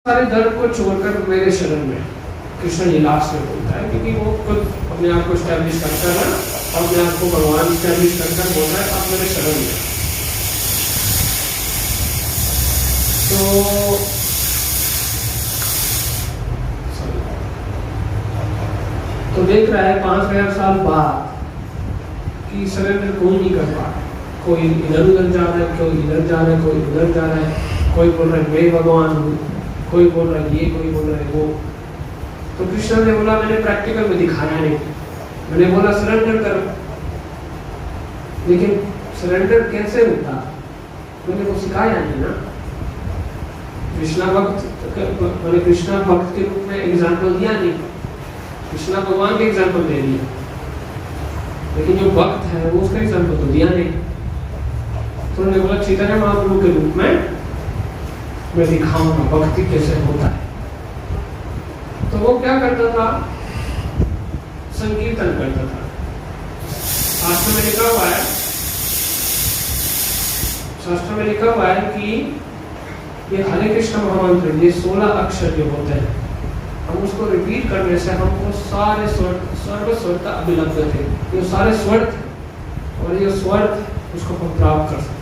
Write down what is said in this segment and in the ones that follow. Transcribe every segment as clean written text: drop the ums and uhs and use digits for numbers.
सारे दर्द को छोड़कर मेरे शरण में, कृष्ण जी लास्ट में बोलता है, क्योंकि वो खुद अपने आप को स्टैब्लिश करता है ना, अपने आप को भगवान स्टैब्लिश करकर बोलता है आप मेरे शरण में। तो देख रहा है 5000 साल बाद कि सरेंडर कोई नहीं कर पा रहा, कोई इधर उधर जा रहा है, कोई इधर जा रहा है, कोई उधर जा रहा है, कोई बोल रहा है मैं भगवान हूँ, कोई बोल रहा है ये, कोई बोल रहा है वो। तो कृष्ण ने बोला मैंने प्रैक्टिकल में दिखाया नहीं, मैंने बोला सरेंडर करो, लेकिन सरेंडर कैसे होता मैंने वो सिखाया नहीं ना। कृष्णा भक्त, मैंने कृष्णा भक्त के रूप में एग्जाम्पल दिया नहीं, कृष्णा भगवान के एग्जाम्पल दे दिया, लेकिन जो भक्त है वो उसका एग्जाम्पल तो दिया नहीं। तो उन्होंने बोला चैतन्य महाप्रभु के रूप में मैं दिखाऊंगा भक्ति कैसे होता है। तो वो क्या करता था, संकीर्तन करता था। शास्त्र में लिखा हुआ है, शास्त्र में लिखा हुआ है कि ये हरे कृष्ण महामंत्र, ये 16 अक्षर जो होते हैं, हम उसको रिपीट करने से हमको सारे स्वर का अभिलब्ध थे, ये सारे स्वर थे और ये स्वर उसको हम प्राप्त कर सकते।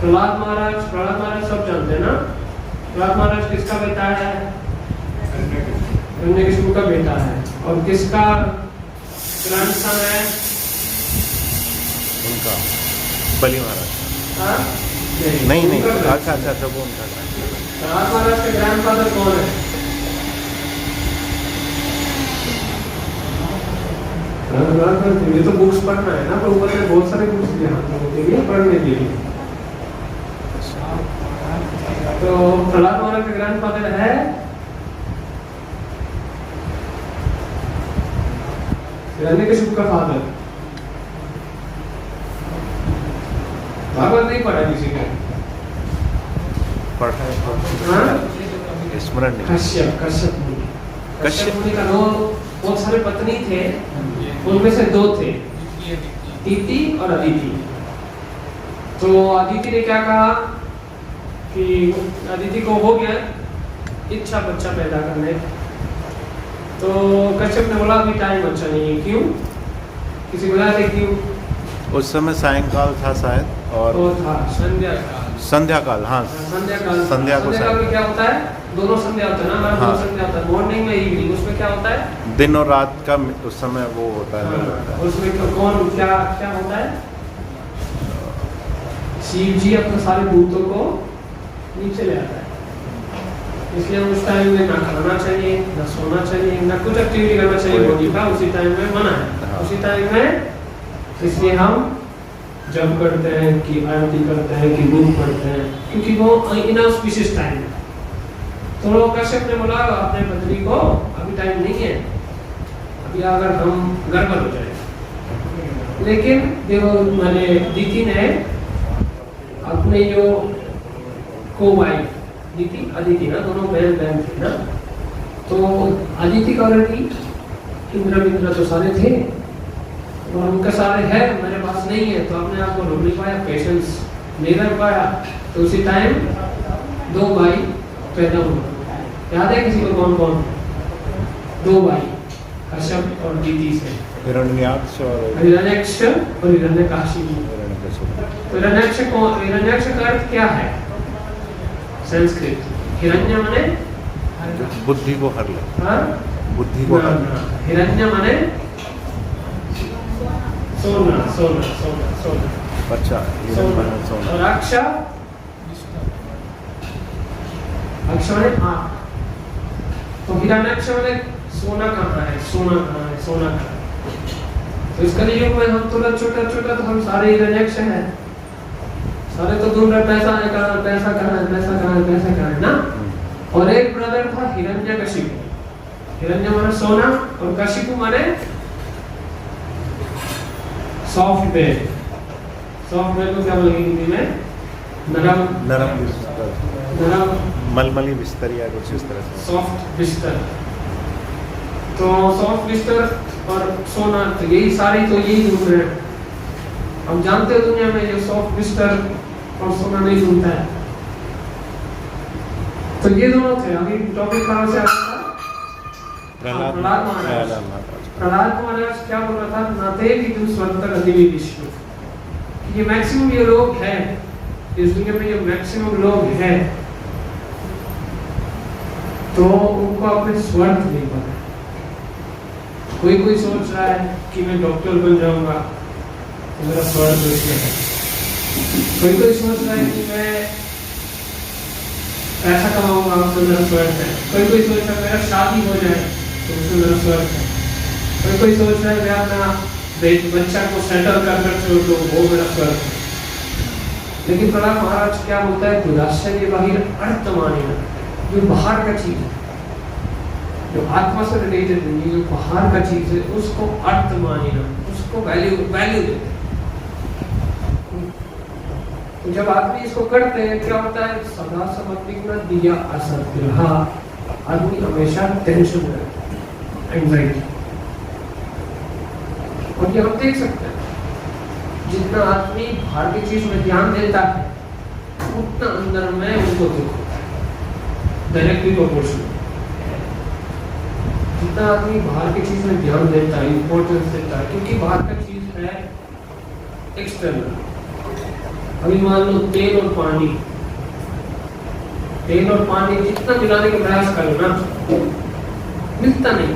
प्रहलाद महाराज सब जानते हैं ना। प्रहलाद महाराज किसका बेटा है? हिरण्यकशिपु का बेटा है। और किसका ग्रैंडसन है? उनका बलि महाराज। हाँ? नहीं अच्छा वो उनका। प्रहलाद महाराज के ग्रैंडफादर कौन है? ये तो बुक्स पढ़ना है ना, प्रभुपाद ने बहुत सारे बुक्स दिए हम लोगों के लिए पढ़ने के लिए। तो प्रहलाद महाराज के ग्रैंडफादर है हिरण्यकशिपु का फादर। भागवत नहीं पढ़ा किसी ने? पढ़ा है, स्मरण नहीं। कश्यप मुनि का बहुत सारे पत्नी थे, उनमें से 2 थे, दीति और अदिति। तो अदिति ने क्या कहा कि अदिति को हो गया इच्छा बच्चा पैदा करने, तो कश्यप ने बोला अभी टाइम अच्छा नहीं है। क्यों? किसी को याद है क्यों? उस समय सायंकाल था शायद, और तो था संध्या काल। हाँ, संध्या को में क्या होता है? दोनों संध्या होता है ना, हमारा हाँ। संध्या होता है, मॉर्निंग में इवनिंग, उसमें क्या होता है? दिन और रात का उस समय वो होता है। हाँ, उसमें कौन क्या होता है? शिव जी अपने सारे भूतों को नीचे ले आता है, इसलिए उस टाइम में ना खाना चाहिए, ना सोना चाहिए, ना कुछ एक्टिविटी करना चाहिए बॉडी का, उसी टाइम में मना है। हाँ। उसी टाइम में इसलिए हम जब करते हैं कि आरती करते हैं कि बुक पढ़ते हैं, क्योंकि वो इनऑस्पिशियस टाइम है। तो कश्यप ने बोला अपने पत्नी को अभी टाइम नहीं है, अभी अगर हम गड़बड़ हो जाए। लेकिन देखो मैंने दीति ने अपने जो को-वाइफ दीति अदिति ना, दोनों बहन थे ना, तो अदिति का ऑलरेडी इंद्र तो सारे थे और उनका सारे है, मेरे पास नहीं है, तो अपने आप को रोक नहीं पाया, पेशेंस नहीं रख पाया। तो उसी टाइम 2 भाई पैदा हुए। याद है किसी को कौन कौन? 2 भाई, कश्यप और दीति से, हिरण्याक्ष और हिरण्यकाशिपु। तो हिरण्याक्ष का अर्थ क्या है संस्कृत? हिरण्य माने बुद्धि को हर ले। हाँ? बुद्धि को हर। हिरण्य माने सोना। अच्छा, सोना। और अक्ष माने आँख। तो हिरण्याक्ष माने सोना कहाँ है, सोना कहाँ है। तो इसका युग में हम थोड़ा छोटा तो हम सारे हिरण्याक्ष हैं, सारे तो ढूंढ रहे पैसा कहाँ है ना। और एक ब्रदर था हिरण्यकशिपु। हिरण्य माने सोना और कशिपु माने सॉफ्टवेयर को क्या बोलेंगे हिंदी में? नरम मलमली बिस्तर या कुछ इस तरह से, सॉफ्ट बिस्तर। तो सॉफ्ट बिस्तर और सोना, तो यही सारी तो यही ढूंढ रहे हैं। हम जानते हो दुनिया में ये सॉफ्ट बिस्तर और सोना नहीं ढूंढता है, तो ये दोनों थे। अभी टॉपिक कहाँ से आता था? प्रहलाद महाराज। प्रहलाद महाराज क्या बोल रहा था? नाते कि तुम स्वर्ग तक अति विष्णु। ये मैक्सिमम ये लोग हैं इस दुनिया में, ये मैक्सिमम लोग हैं, तो उनको अपने स्वर्ग नहीं पता। कोई कोई सोच रहा है कि मैं डॉक्टर बन जाऊंगा तो मेरा स्वर्ग इसमें है। कोई कोई सोच रहा है कि मैं पैसा कमाऊंगा तो मेरा स्वर्ग है। कोई कोई सोच रहा है मेरा शादी हो जाए तो उसमें मेरा स्वर्ग है। कोई कोई सोच रहा है मैं अपना बच्चा को सेटल कर छोड़ दो, वो मेरा स्वर्ग है। लेकिन प्रहलाद महाराज क्या बोलता है? दुराश्चर्य बाहिर अर्थ मानेना, जो बाहर का चीज है, जो आत्मा से रिलेटेड नहीं, जो बाहर का चीज है उसको अर्थ मानेना, उसको वैल्यू देते। तो जब आदमी इसको करते हैं क्या होता है? सदा समर्पित न दिया असत्ग्रहा, आदमी हमेशा टेंशन में रहता है, एंजाइटी। और ये हम देख सकते हैं, जितना आदमी बाहर की चीज में ध्यान देता है उतना अंदर में उनको दुख होता है, डायरेक्टली प्रोपोर्शनल। जितना आदमी बाहर की चीज में ध्यान देता है, इंपॉर्टेंस देता है, क्योंकि बाहर का चीज है एक्सटर्नल। अभी मान लो तेल और पानी, तेल और पानी जितना मिलाने का प्रयास करो ना, मिलता नहीं।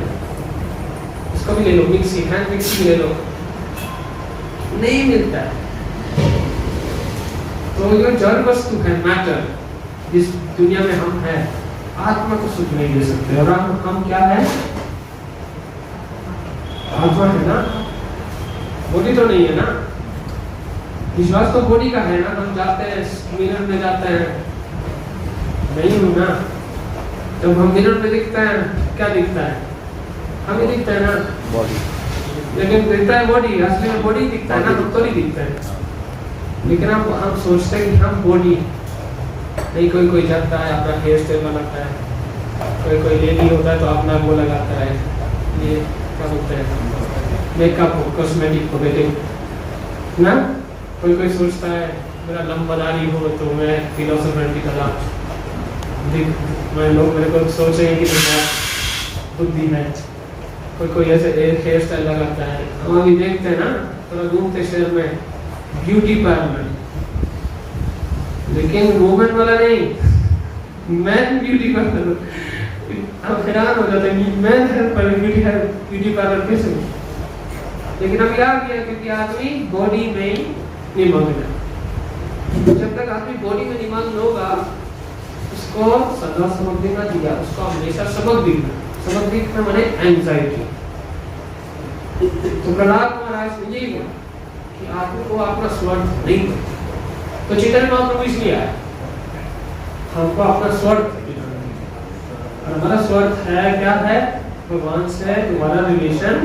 इसको भी ले लो, मिक्सी, हैंड मिक्सी ले लो, नहीं मिलता है। तो ये जड़ वस्तु है, मैटर, जिस दुनिया में हम हैं, आत्मा को सुख नहीं दे सकते। और हम क्या है? आत्मा है ना, बॉडी तो नहीं है ना। विश्वास तो बॉडी का है ना। हम जाते हैं मिरर में, जाते हैं, नहीं हूं ना। जब हम मिरर में दिखता है क्या दिखता है? हमें दिखता है ना बॉडी, लेकिन दिखता है बॉडी, असली में बॉडी दिखता है ना, हम तो नहीं दिखता है। लेकिन हम सोचते हैं कि हम बॉडी नहीं। कोई कोई जाता है अपना हेयर स्टाइल बनाता है, कोई कोई लेडी होता है तो अपना वो लगाता है, ये क्या बोलते हैं, मेकअप, कॉस्मेटिक को ना। कोई कोई सोचता है मेरा लंबा दाढ़ी हो तो मैं फिलोसोफर की तरह, मैं लोग मेरे को सोचेंगे कि मेरा बुद्धि है। कोई कोई ऐसे हेयर स्टाइल लगाता है। हम अभी देखते हैं ना, थोड़ा घूमते शहर में, ब्यूटी पार्लर, लेकिन वुमेन वाला नहीं, मैन ब्यूटी पार्लर। हम हैरान हो जाते हैं कि मैन ब्यूटी पार्लर कैसे। लेकिन अब याद किया क्योंकि आदमी बॉडी में निमग्न है। जब तक आदमी बॉडी में निमग्न होगा, उसको सदा सबक देना दिया, उसको हमेशा सबक दिखना माने एंजाइटी। तो प्रहलाद महाराज ने यही बोला कि आदमी को अपना स्वर्ग नहीं पता। तो चैतन्य महाप्रभु इसलिए आया, हमको अपना स्वर्ग, और हमारा स्वर्ग है क्या है? भगवान से तुम्हारा रिलेशन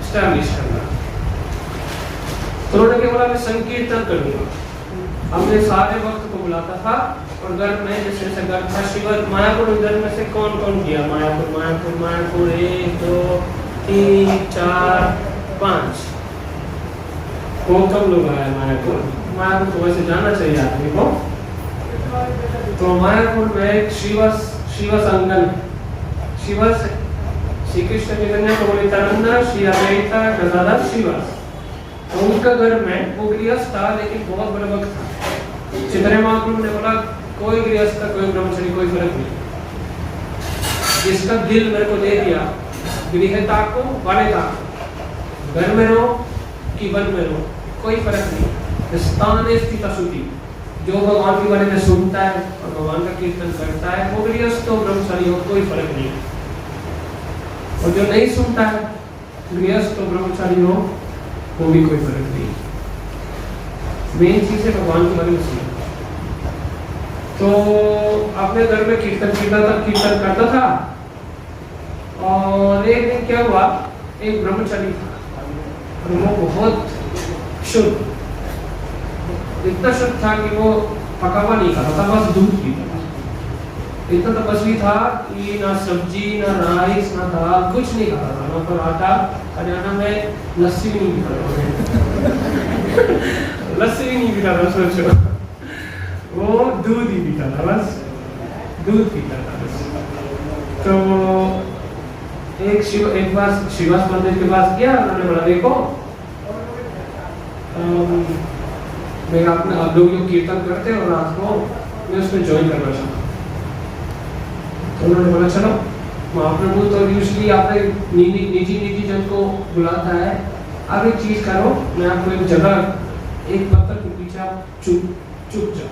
एस्टैब्लिश करना। तो उन्होंने क्या बोला? मैं संकीर्तन करूंगा। हमने सारे वक्त को बुलाता था और घर में जैसे घर था शिवर मायापुर, घर में से कौन कौन किया? मायापुर 1 2 3 4 5 बहुत कम लोग आए मायापुर तो वैसे जाना चाहिए आदमी को। तो मायापुर में एक श्रीवस अंगन, श्रीवस श्री कृष्ण चैतन्य प्रभु नित्यानंद, श्री अद्वैता गदाधर श्रीवस। तो उनका घर में वो गृहस्थ था, लेकिन बहुत बड़ा भक्त था। चैतन्य महाप्रभु ने बोला कोई गृहस्थ कोई ब्रह्मचारी कोई फर्क नहीं, जिसका दिल मेरे को दे दिया, गृहता को वालेता, घर में रहो कि वन में रहो कोई फर्क नहीं। स्थान स्थित सुधि, जो भगवान के बारे में सुनता है और भगवान का कीर्तन करता है, वो गृहस्थ हो ब्रह्मचारी हो कोई फर्क नहीं। और जो नहीं सुनता है, गृहस्थ हो ब्रह्मचारी हो, वो भी कोई फर्क नहीं। मेन चीज है भगवान के बारे में सुनना। तो अपने घर में कीर्तन करता था। और एक दिन क्या हुआ, एक ब्रह्मचारी था और वो बहुत शुद्ध, इतना शुद्ध था कि वो पका हुआ नहीं खाता था, बस दूध पीता था। इतना तपस्वी था कि ना सब्जी ना राइस ना दाल कुछ नहीं खाता था, ना पराठा। हरियाणा में लस्सी भी नहीं पीता लस्सी भी नहीं पीता था, सोचो। वो दूध ही पीता था बस। दूध पीता था बस। तो एक बार शिवास मंदिर के पास गया, उन्होंने बोला देखो मैं अपने आप लोग जो कीर्तन करते हैं और रात को मैं उसमें ज्वाइन करना चाहता हूँ। तो उन्होंने बोला चलो। महाप्रभु तो यूजली आपने निजी जन को बुलाता है, आप एक चीज करो, मैं आपको एक जगह एक पत्थर के पीछे आप चुप जाओ,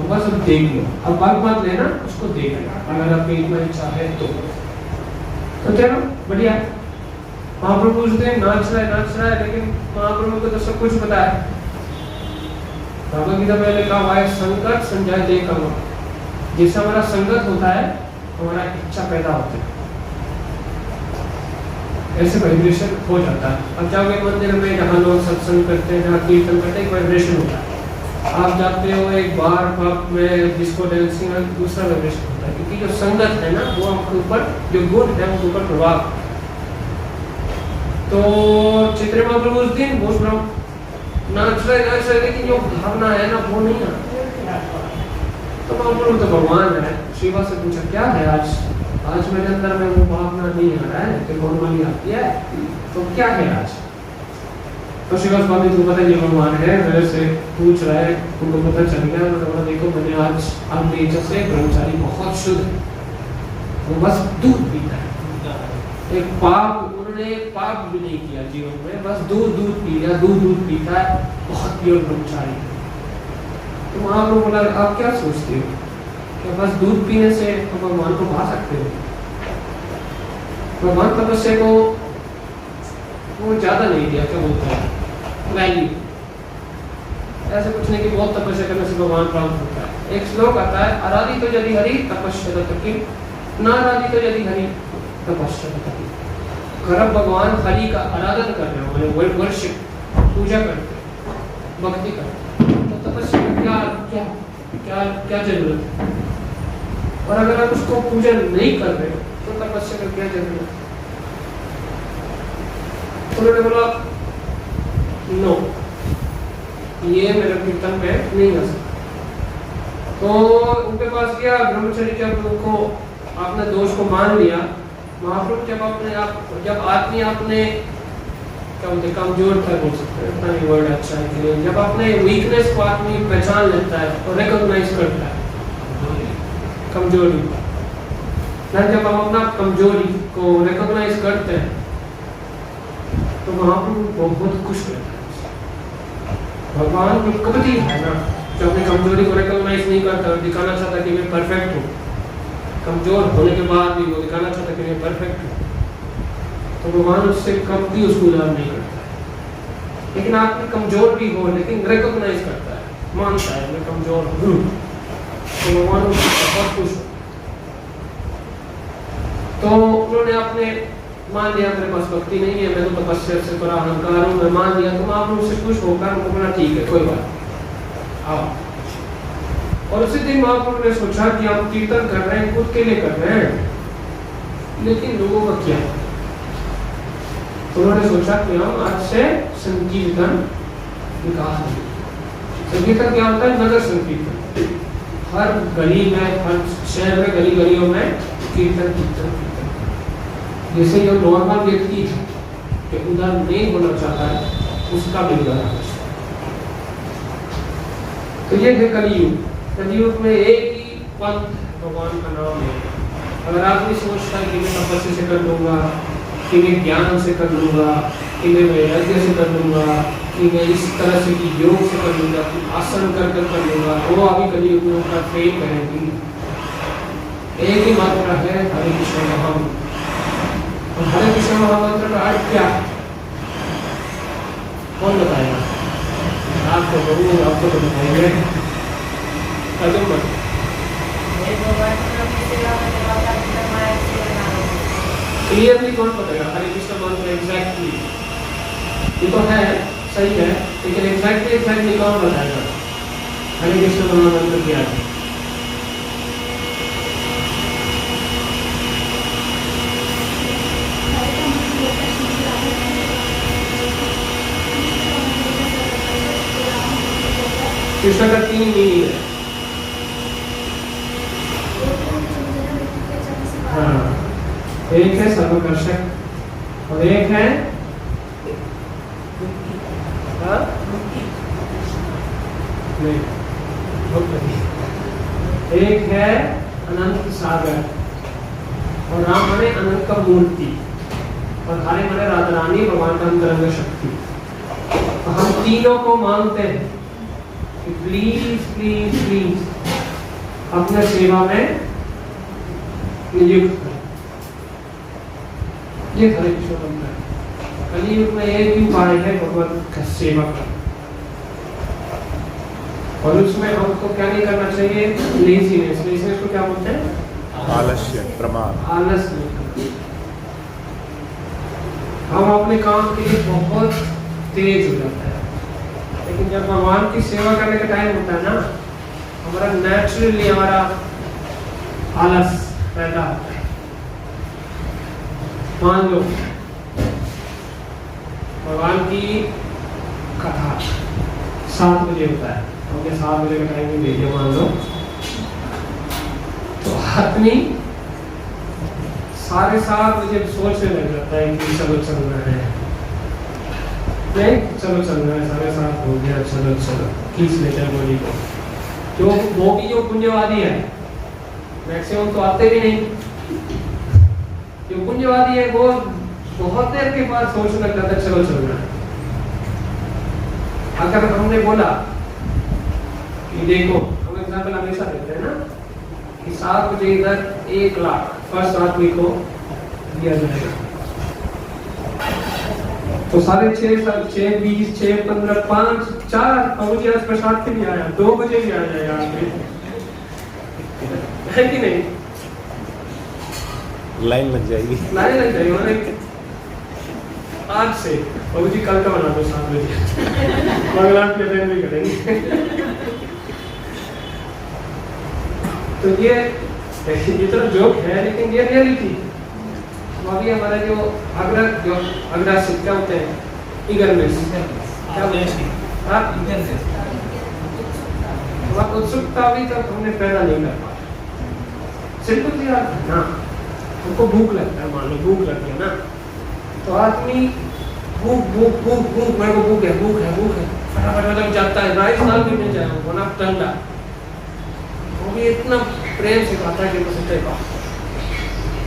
बस अब देख लो, अब बात मत लेना, उसको देख लेना, अगर आपकी इतना इच्छा है तो चलो बढ़िया। महाप्रभु उस दिन नाच रहा है, लेकिन महाप्रभु को तो सब कुछ पता है। भगवद गीता में लिखा हुआ है संगत संजय दे कर्म, जिससे हमारा संगत होता है हमारा इच्छा पैदा होती है, ऐसे वाइब्रेशन हो जाता है। अब जाओगे मंदिर में जहाँ लोग सत्संग करते हैं, जहाँ कीर्तन करते हैं, एक वाइब्रेशन होता है। आप जाते हो एक बार पब में डिस्को डांसिंग में, दूसरा वाइब्रेशन होता है, क्योंकि जो संगत है ना वो आपके ऊपर, जो गुण है उनके ऊपर प्रभाव। तो चैतन्य महाप्रभु उस दिन बोल रहा हूँ नाच रहे, लेकिन जो भावना है ना वो नहीं है। तो महाप्रभु तो भगवान है, शिवा से पूछा क्या है आज मेरे अंदर में वो भावना नहीं आ रहा है, तो वाली आती है, तो क्या है आज? तो शिवा स्वामी तुम पता ये भगवान है, मेरे से पूछ रहा है, उनको पता चल गया। उन्होंने बोला देखो मैंने आज आपकी इच्छा से ब्रह्मचारी बहुत शुद्ध, वो बस दूध पीता है, एक पाप उन्होंने पाप भी नहीं किया जीवन में, बस दूध पी लिया, दूध पीता है, बहुत प्योर ब्रह्मचारी। तो महाप्रभु बोला आप क्या सोचते हो, क्या बस दूध पीने से तो भगवान को पा सकते हो? भगवान तपस्या को वो ज्यादा नहीं दिया, क्या बोलते हैं वैल्यू, ऐसे कुछ नहीं कि बहुत तपस्या करने से भगवान प्राप्त होता है। एक श्लोक आता है आराधी तो यदि हरि तपस्या तकी, ना आराधी तो यदि हरि तपस्या तकी। अगर आप भगवान हरि का आराधन कर रहे हो, मैंने वर्शिप पूजा करते हो, भक्ति करते हो, तो तपस्या क्या क्या क्या जरूरत है? और अगर आप उसको पूजा नहीं कर रहे तो तपस्या का क्या जरूरत है? उन्होंने बोला नो, ये मेरे कीर्तन पे नहीं आ सकता। तो उनके पास गया ब्रह्मचर्य, जब उनको आपने दोष को मान लिया, महाप्रभु जब आदमी आपने क्या बोलते कमजोर था, बोल सकते हैं, इतना नहीं वर्ड अच्छा है कि जब अपने वीकनेस को आदमी पहचान लेता है और रिकॉग्नाइज करता है कमजोरी, जब हम अपना कमजोरी को रिकॉग्नाइज करते हैं तो महाप्रभु बहुत खुश रहता है। भगवान जो कपटी है ना, जो अपनी कमजोरी को रिकॉग्नाइज नहीं करता और दिखाना चाहता कि मैं परफेक्ट हूँ, कमजोर होने के बाद भी वो दिखाना चाहता कि मैं परफेक्ट हूँ, तो भगवान उससे कम भी उसको उदार नहीं करता है। लेकिन आप कमजोर भी हो लेकिन रिकॉग्नाइज करता है, मानता है मैं कमजोर हूँ, तो भगवान उससे बहुत खुश हो। तो उन्होंने आपने मान लिया मेरे पास भक्ति नहीं है, मैं तो तपस्या से थोड़ा अहंकार हूँ, मैं मान लिया, तो आप उससे खुश होकर उनको बोला ठीक है कोई बात आओ। और उसी दिन महाप्रभु ने सोचा कि हम कीर्तन कर रहे हैं, खुद के लिए कर रहे हैं, लेकिन लोगों का क्या? उन्होंने सोचा कि हम आज से संकीर्तन विकास करें। संकीर्तन क्या होता है? नगर संकीर्तन, हर गली में, हर शहर में, गली गलियों में कीर्तन। जैसे जो नॉर्मल व्यक्ति जो उधर नहीं होना चाहता है उसका भी उधर आना चाहिए। तो ये है कलियुग। कलियुग में एक ही पंथ भगवान का नाम है। अगर आप भी सोचता है कि मैं तपस्या से कर लूंगा, कि मैं ज्ञान से कर लूंगा, कि मैं वैराग्य से कर लूंगा, कि मैं इस तरह से कि योग से कर लूंगा, कि आसन कर लूंगा, वो अभी कलियुग में उसका फेल करेगी। एक ही मात्रा है हरे कृष्ण महामंत्र। और हरे कृष्ण महामंत्र का अर्थ क्या है कौन बताएगा? आपको करूँ, आपको तो बताएंगे क्लियरली कौन बताएगा हरे कृष्ण मंत्र एग्जैक्टली? ये तो है, सही है, लेकिन एग्जैक्टली कौन बताएगा हरे कृष्ण महामंत्र क्या है? कृष्ण का 3 मीनिंग है। एक है सर्वकर्षक और एक है नहीं, एक है अनंत सागर और राम माने अनंत का मूर्ति और हरे माने राधा रानी भगवान का अंतरंग शक्ति। तो हम तीनों को मांगते हैं कि प्लीज प्लीज प्लीज अपने सेवा में नियुक्त करें। ये हरे कृष्ण मंत्र है। कलियुग में एक ही उपाय है भगवान का सेवा करना और उसमें हमको क्या नहीं करना चाहिए, लेजीनेस। लेजीनेस को क्या बोलते हैं? आलस्य, प्रमाद। आलस नहीं करना। हम अपने काम के लिए बहुत तेज हो जाते हैं, लेकिन जब भगवान की सेवा करने का टाइम होता है ना, हमारा नेचुरली हमारा आलस पैदा होता है। मान लो भगवान की कथा 7 बजे होता है, हमने 7 बजे का टाइम दे दिया मान लो, तो आदमी 7:30 बजे सोचने लग जाता है कि चलो चलना है, नहीं चलो चलना है, 7:30 हो गया, चलो चलो खींच लेते हैं बॉडी को। जो वो भी जो पुण्यवादी है, मैक्सिमम तो आते भी नहीं, जो पुण्यवादी है वो बहुत देर के बाद सोचने लग जाता है चलो चलना है। अगर हमने बोला कि देखो, हम एग्जाम्पल हमेशा देते हैं ना कि 7 बजे इधर 1 लाख फर्स्ट आदमी को दिया जाएगा, तो 6:30, 6:20, 6:15, 5, 4 बजे आज प्रसाद के लिए आया, 2 बजे भी आ जाएगा आदमी, है कि नहीं? लाइन लग जाएगी, लाइन लग जाएगी। मैंने आज से बाबू जी कल का बना दो 7 बजे, भगवान के दिन भी करेंगे। तो ये तो जोक है, लेकिन ये रियलिटी। अभी हमारा जो अग्रह सिक्का होते हैं, ईगरनेस, क्या बोलते हैं, उत्सुकता अभी तक हमने पैदा नहीं कर पाया। सिंपल सी बात है ना, हमको भूख लगता है, मान लो भूख लग गया ना, तो आदमी भूख भूख भूख भूख, मेरे को भूख है भूख है भूख है, फटाफट जाता है, राइस दाल भी नहीं जाए वो ना ठंडा, वो भी इतना प्रेम से खाता है कि मैं सोचते का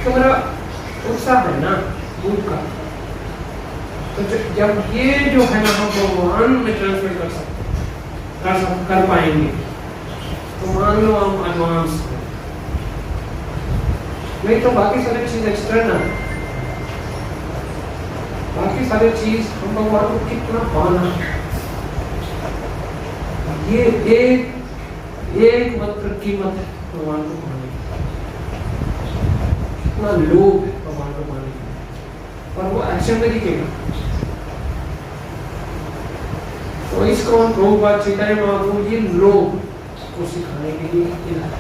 तो मेरा उत्साह है ना भूख का। तो जब ये जो है ना हम भगवान में ट्रांसफर कर सकते कर पाएंगे, तो मान लो हम एडवांस, नहीं तो बाकी सारी चीज एक्सटर्नल, बाकी सारी चीज हम भगवान को कितना पाना, ये एक मात्र कीमत है भगवान को पाने की। कितना लोभ है भगवान को पाने की, और वो एक्शन में दिखेगा। तो इसको हम प्रभुपाद चैतन्य महाप्रभु जी लोभ को सिखाने के लिए इलाज।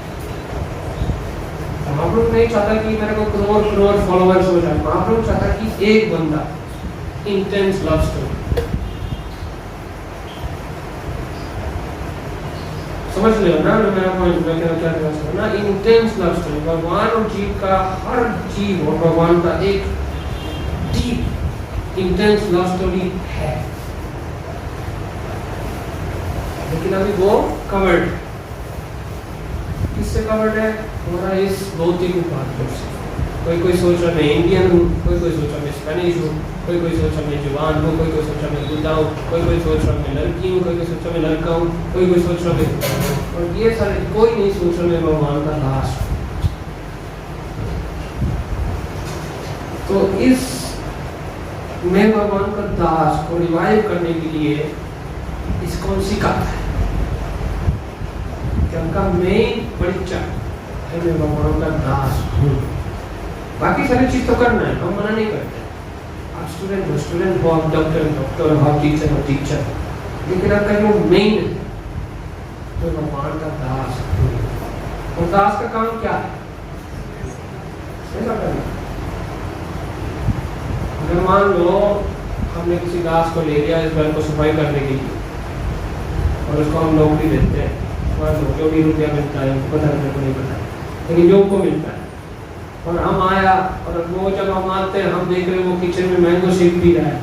महाप्रभु नहीं चाहता कि मेरे को करोड़ फॉलोअर्स हो जाए, महाप्रभु चाहता कि एक बंदा इंटेंस लव स्टोरी, समझ लियो ना मेरा पॉइंट, मैं क्या कह रहा ना, इंटेंस लव स्टोरी। भगवान और जीव का, हर जीव और भगवान का एक डीप इंटेंस लव स्टोरी है, लेकिन अभी वो कवर्ड, किससे कवर्ड है? हमारा इस भौतिक उपाधियों से। कोई सोच रहा मैं इंडियन हूँ, कोई सोच रहा मैं स्पेनिश हूँ, कोई सोच रहा मैं जवान हूँ, कोई सोच रहा मैं बुद्धा हूँ, कोई सोच रहा मैं लड़की हूँ, कोई सोच रहा मैं लड़का हूँ, कोई सोच रहा मैं, और ये सारे कोई नहीं सोच रहा मैं भगवान का दास। तो इस मैं भगवान का दास को रिवाइव करने के लिए इसको सिखाता है कि उनका मेन परिचय है मैं भगवान का दास हूँ। बाकी सारी चीज तो करना है, हम मना नहीं करते। आप स्टूडेंट हो, आप डॉक्टर हो, आप टीचर, लेकिन आपका जो मेन है तो भगवान का दास हूँ। और दास का काम क्या है? ऐसा करना। अगर मान लो हमने किसी दास को ले लिया इस घर को सफाई करने के लिए, और उसको हम नौकरी देते हैं, मान लो जो भी रुपया मिलता है, पता है, मेरे को नहीं पता, लेकिन जो उनको मिलता है, और हम आया और वो जब हम आते हैं हम देख रहे हैं वो किचन में मैंगो शेक पी रहा है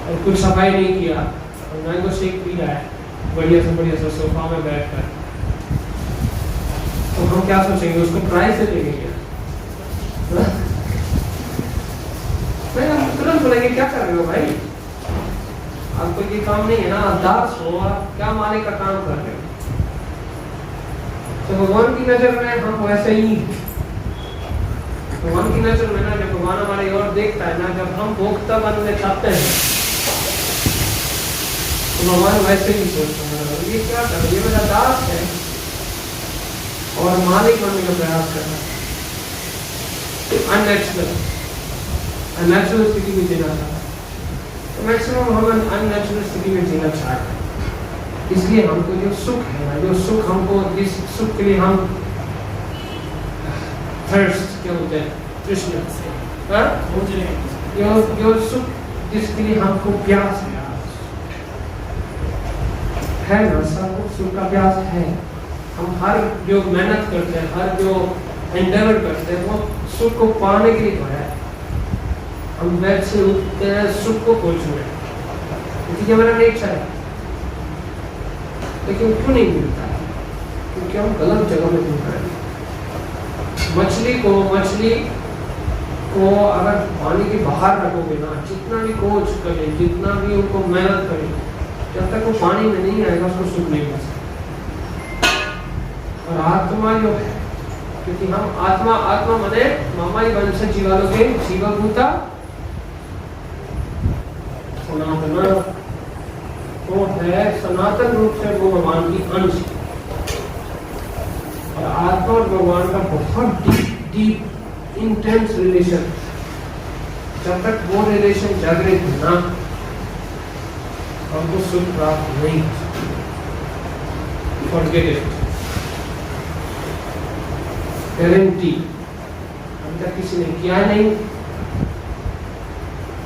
और कुछ सफाई नहीं किया और मैंगो शेक पी रहा है बढ़िया से सोफा में बैठकर, तो हम क्या सोचेंगे उसको ट्राई से लेंगे क्या? हम तुरंत बोलेंगे क्या कर रहे हो भाई, आपको ये काम नहीं है ना, आप दास हो, आप क्या मालिक का काम कर रहे हो। तो भगवान की नजर में हम वैसे ही, भगवान की नजर में ना जब भगवान हमारी ओर देखता है ना, जब हम भोक्ता बनने चाहते हैं तो भगवान वैसे ही सोचता है ये क्या कर, ये मेरा दास है और मालिक बनने का प्रयास कर रहा है। अननेचुरल स्थिति में जीना चाहता है, तो मैक्सिमम हम अननेचुरल स्थिति में जीना चाहते हैं। इसलिए हमको जो सुख है ना, जो सुख हमको, जिस सुख के लिए हम थर्स्ट क्या होते हैं, तृष्णा, जो सुख जिसके लिए हमको प्यास है ना, सबको सुख का प्यास है। हम हर जो मेहनत करते हैं, हर जो एंडेवर करते हैं, वो सुख को पाने के लिए तो है। हम बेड से उठते हैं सुख को खोजने, क्योंकि हमारा नेचर है, लेकिन क्यों नहीं मिलता है? क्योंकि हम गलत जगह में घूम रहे हैं। मछली को अगर पानी के बाहर रखोगे ना, जितना भी खोज करे, जितना भी उनको मेहनत करे, जब तक वो पानी में नहीं आएगा उसको सुख नहीं मिल सकता। और आत्मा जो है, क्योंकि हम आत्मा मने मामाई वंश जीवालोके जीवभूता सनातन, वो है सनातन रूप से वो भगवान की अंश। और आत्मा और भगवान का बहुत डीप इंटेंस रिलेशन, जब तक वो रिलेशन जागृत ना, हमको सुख प्राप्त नहीं। फॉरगेट इट, गारंटी अभी तक किसी ने किया नहीं,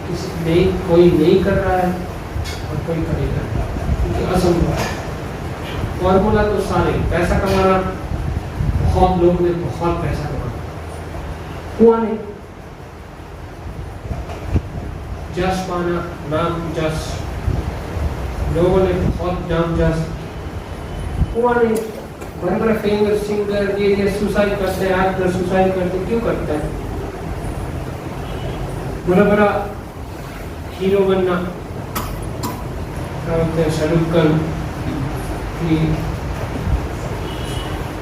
किसी नहीं, कोई नहीं कर रहा है और कोई करेगा, क्योंकि असंभव है। फॉर्मूला तो सारे, पैसा कमाना, बहुत लोग ने बहुत पैसा कमाना, हुआ नहीं। जस पाना, नाम जस, लोगों ने बहुत नाम जस, हुआ नहीं। बड़े बड़े फेमस सिंगर ये सुसाइड करते हैं, एक्टर सुसाइड करते, क्यों करते हैं? बड़ा बड़ा हीरो बनना, क्या बोलते हैं, शाहरुख खान की,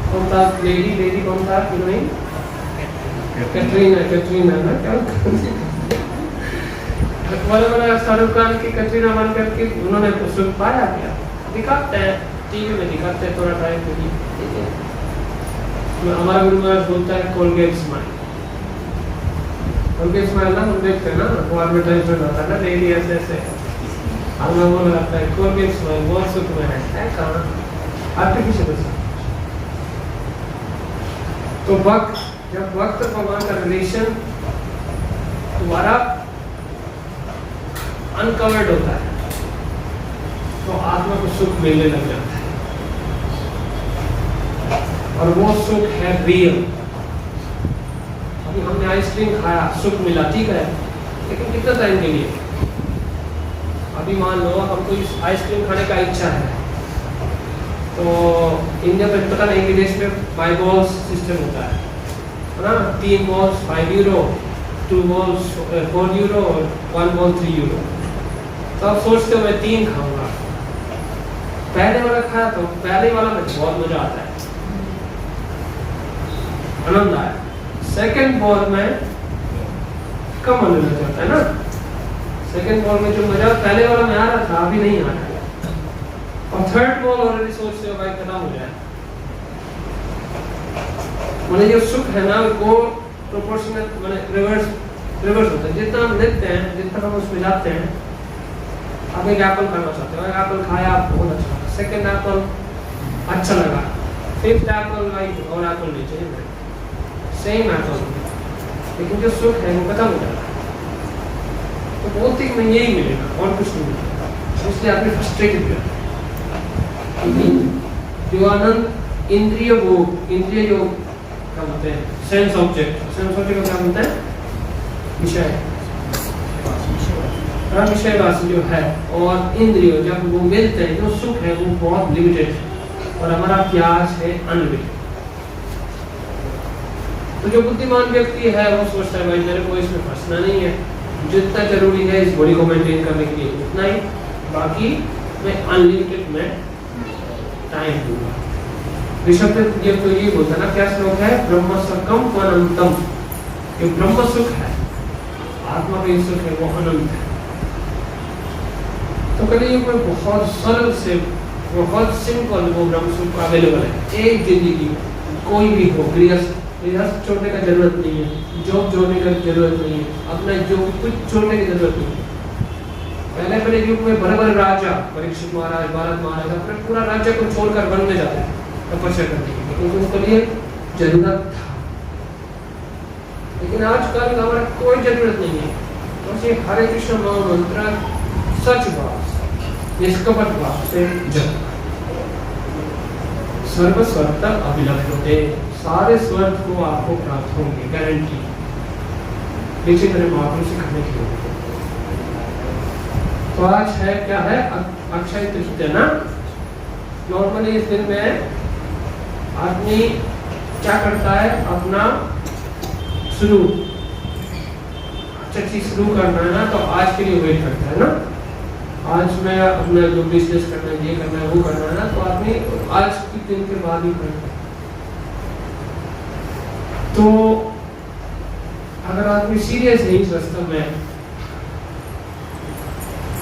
कौन था लेडी कौन था हीरोइन, कैटरीना ना, क्या बड़ा शाहरुख खान की कैटरीना बन करके उन्होंने सुख पाया क्या? दिखाते हैं टीवी में, दिखाते हैं थोड़ा टाइम के लिए। हमारा गुरु महाराज बोलता है कोलगेट स्माइल ना, हम देखते हैं ना, वो एडवर्टाइजमेंट आता है ना डेली, ऐसे हम लोगों को लगता है कोलगेट स्माइल बहुत सुख में है कहाँ, आर्टिफिशियल। तो जब वक्त भगवान का रिलेशन तुम्हारा अनकवर्ड होता है तो आत्मा को सुख मिलने लग जाता है, और वो सुख है रियल। अभी हमने आइसक्रीम खाया, सुख मिला, ठीक है, लेकिन कितना टाइम के लिए? अभी मान लो हमको आइसक्रीम खाने का इच्छा है, तो इंडिया में पता नहीं कि देश में 5 बॉल्स सिस्टम होता है ना, 3 balls 5 euro, 2 balls 4 euro, 1 ball 3 euro. तो आप सोचते हो मैं 3 खाऊंगा, पहले वाला खाया तो पहले वाला में बहुत मजा आता है, आनंद आया। सेकंड बॉल में कम आनंद आता है ना, सेकंड बॉल में जो मजा पहले वाला में आ रहा था अभी नहीं आ रहा है, और थर्ड बॉल ऑलरेडी सोचते हो भाई खत्म हो जाए। मैंने जो सुख है ना वो प्रोपोर्शनल मैंने रिवर्स होता है, जितना हम लेते हैं, जितना हम उसमें जाते हैं। आप एक एप्पल खाना चाहते हो, एक एप्पल खाया, बहुत अच्छा लगा, सेकंड एप्पल अच्छा लगा, फिफ्थ एप्पल भाई और एप्पल नहीं चाहिए, सेम एप्पल, लेकिन जो सुख है वो खत्म हो जाता है। तो भौतिक में यही मिलेगा और कुछ नहीं मिलेगा, इसलिए आपने फ्रस्ट्रेटेड किया। जो आनंद इंद्रिय योग क्या बोलते हैं, सेंस ऑब्जेक्ट को क्या बोलते हैं, विषय। विषय वासी जो है और इंद्रिय जब वो मिलते हैं, जो सुख है वो बहुत लिमिटेड है और हमारा प्यास है अनलिमिटेड। तो जो बुद्धिमान व्यक्ति है वो सोचता है भाई मेरे को इसमें फंसना नहीं है, जितना जरूरी है इस बॉडी को मेंटेन करने के लिए उतना ही, बाकी मैं अनलिमिटेड में टाइम दूंगा। ऋषभ ये तो ये बोलता ना, क्या श्लोक है, ब्रह्म सुखम अनंतम। ये ब्रह्म सुख है, आत्मा का सुख है वो अनंत है। तो कलियुग में बहुत सरल से बहुत सिंपल वो ब्रह्म सुख अवेलेबल है। एक जिंदगी कोई भी हो, गृहस्थ छोड़ने का जरूरत नहीं है, जॉब जोड़ने का जरूरत नहीं है, अपना जो कुछ छोड़ने की जरूरत नहीं है। पहले युग में बड़े बड़े राजा, परीक्षित महाराज, भारत महाराज अपने पूरा राज्य को छोड़कर वन में जाते तपस्या करने के लिए, क्योंकि उनके लिए जरूरत था। लेकिन आजकल हमारा कोई जरूरत नहीं है। बस ये हरे कृष्ण महामंत्र सच बात निष्कपट भाव से जप, सर्व स्वर्थ अभिलप्त होते, सारे स्वर्थ को आपको प्राप्त होंगे, गारंटी। नीचे मेरे महापुरुष सिखाने के लिए। तो आज है क्या है, अक्षय तृतीया ना। नॉर्मली इस दिन में आदमी क्या करता है, अपना शुरू अच्छा चीज शुरू करना है ना, तो आज के लिए वेट करता है ना। आज मैं अपना जो बिजनेस करना है, ये करना है, वो करना है ना, तो आदमी आज के दिन के बाद ही करता है। तो अगर आदमी सीरियस है इस रास्ते में,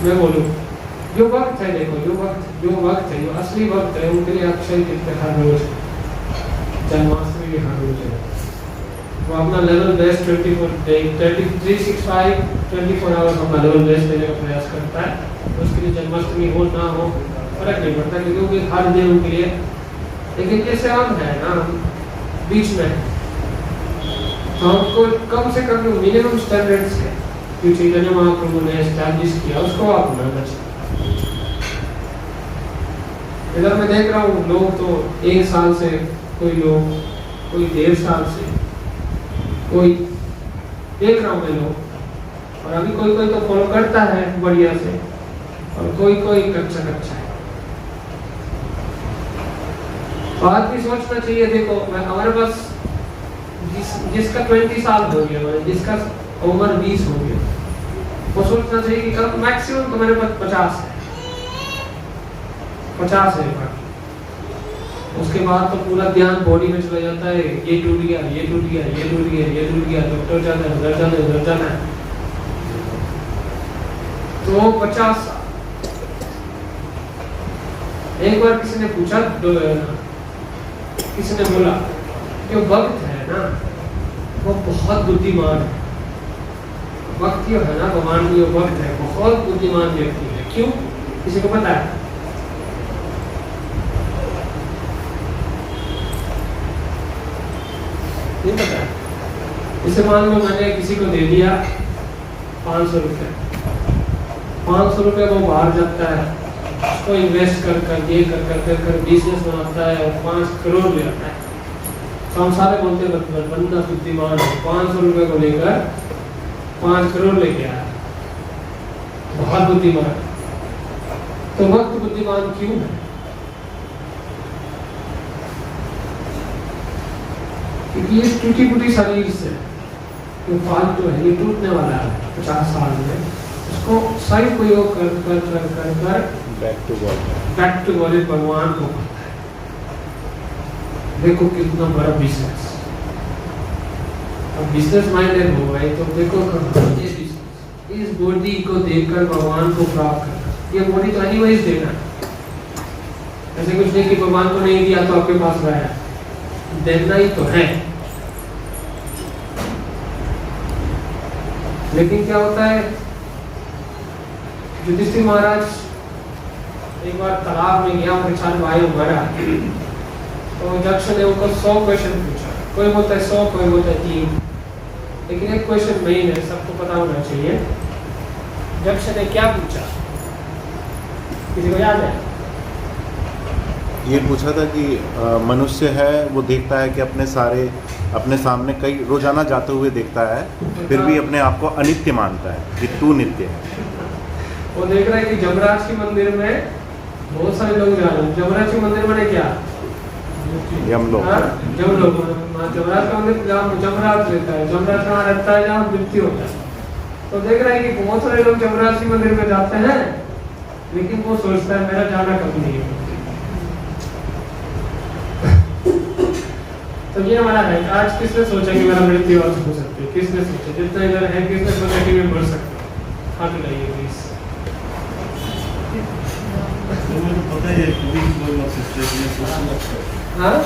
मैं बोलूं जो वक्त है, देखो जो वक्त है, जो असली वक्त है, उनके लिए अक्षय तृतीया हर रोज, जन्माष्टमी भी हर रोज है। वो अपना लेवल बेस्ट 365 24 आवर्स अपना लेवल बेस्ट देने का प्रयास करता है। तो उसके लिए जन्माष्टमी हो ना हो फर्क नहीं पड़ता, क्योंकि हर दिन उनके लिए। लेकिन जैसे हम है ना बीच में, तो हमको कम से कम जो मिनिमम स्टैंडर्ड्स है जो चैतन्य महाप्रभु ने एस्टैब्लिश किया, उसको आप अपनाना चाहिए। इधर मैं देख रहा हूँ लोग तो 1 साल से, कोई लोग कोई 1.5 साल से, कोई देख रहा हूँ मैं लोग, और अभी कोई तो फॉलो करता है बढ़िया से, और कोई कच्चा है। बात भी सोचना चाहिए। देखो मैं हमारे पास जिसका 20 साल हो गया, जिसका उम्र 20 हो गया, वो सोचना चाहिए कि कब मैक्सिमम तो मेरे पास 50 है। उसके बाद तो पूरा ध्यान बॉडी में चला जाता है, ये टूट गया, डॉक्टर जाना है, उधर जाना है। तो 50 साल। एक बार किसी ने पूछा, किसी ने बोला कि वक्त है ना वो बहुत बुद्धिमान है। वक्त जो है ना, भगवान की जो वक्त है, बहुत बुद्धिमान व्यक्ति है। क्यों, किसी को पता है? नहीं पता। इसे मान लो मैंने किसी को दे दिया 500 रुपये, 500 रुपये वो बाहर जाता है, उसको इन्वेस्ट कर ये कर बिजनेस बनाता है और 5 करोड़ ले आता है। तो हम सारे बोलते हैं बंदा बुद्धिमान है, 500 रुपये को लेकर 5 करोड़ लेके आया, बहुत बुद्धिमान। तो वक्त बुद्धिमान क्यों है? क्योंकि ये टूटी फूटी शरीर से जो फालतू है, ये टूटने वाला है 50 साल में, उसको सही उपयोग कर बैक टू बॉडी भगवान को पता है। देखो कितना बड़ा बिजनेस। अब बिजनेस माइंडेड हो गए तो देखो इस बॉडी को देखकर भगवान को प्राप्त करना। ये बॉडी तो एनीवेज देना है, ऐसे कुछ नहीं कि भगवान को नहीं दिया तो आपके पास रहा है, देना ही तो है। लेकिन क्या होता है, युधिष्ठिर महाराज एक बार तालाब में गया, उनके 4 भाई मरा, तो यक्ष ने उनको 100 क्वेश्चन पूछा। कोई बोलता है 100, कोई बोलता है 3, लेकिन एक क्वेश्चन मेन है, सबको पता होना चाहिए। यक्ष ने क्या पूछा, किसी को याद है? ये पूछा था कि मनुष्य है वो देखता है कि अपने सामने कई रोजाना जाते हुए देखता है, फिर भी अपने आप को अनित्य मानता है कि तू नित्य है। वो देख रहा है कि जमराज के मंदिर में बहुत सारे लोग जा रहे हैं। जमराज के मंदिर में क्या? यमलोक। जमलोक। जमराज का मंदिर जमराज रहता है, जमराज कहाँ रहता है? जहाँ मृत्यु होता है। तो देख रहा है कि बहुत सारे लोग जमराज के मंदिर में जाते हैं, लेकिन वो सोचता है मेरा जाना कभी नहीं है। तो ये हमारा है। आज किसने सोचा कि मेरा मृत्यु आज हो सकती है? किसने सोचा? जितना इधर है, किसने सोचा कि मैं मर सकता हूँ? हाथ मिलाइए प्लीज। पता है कभी कोई मर सकते हैं। हाँ,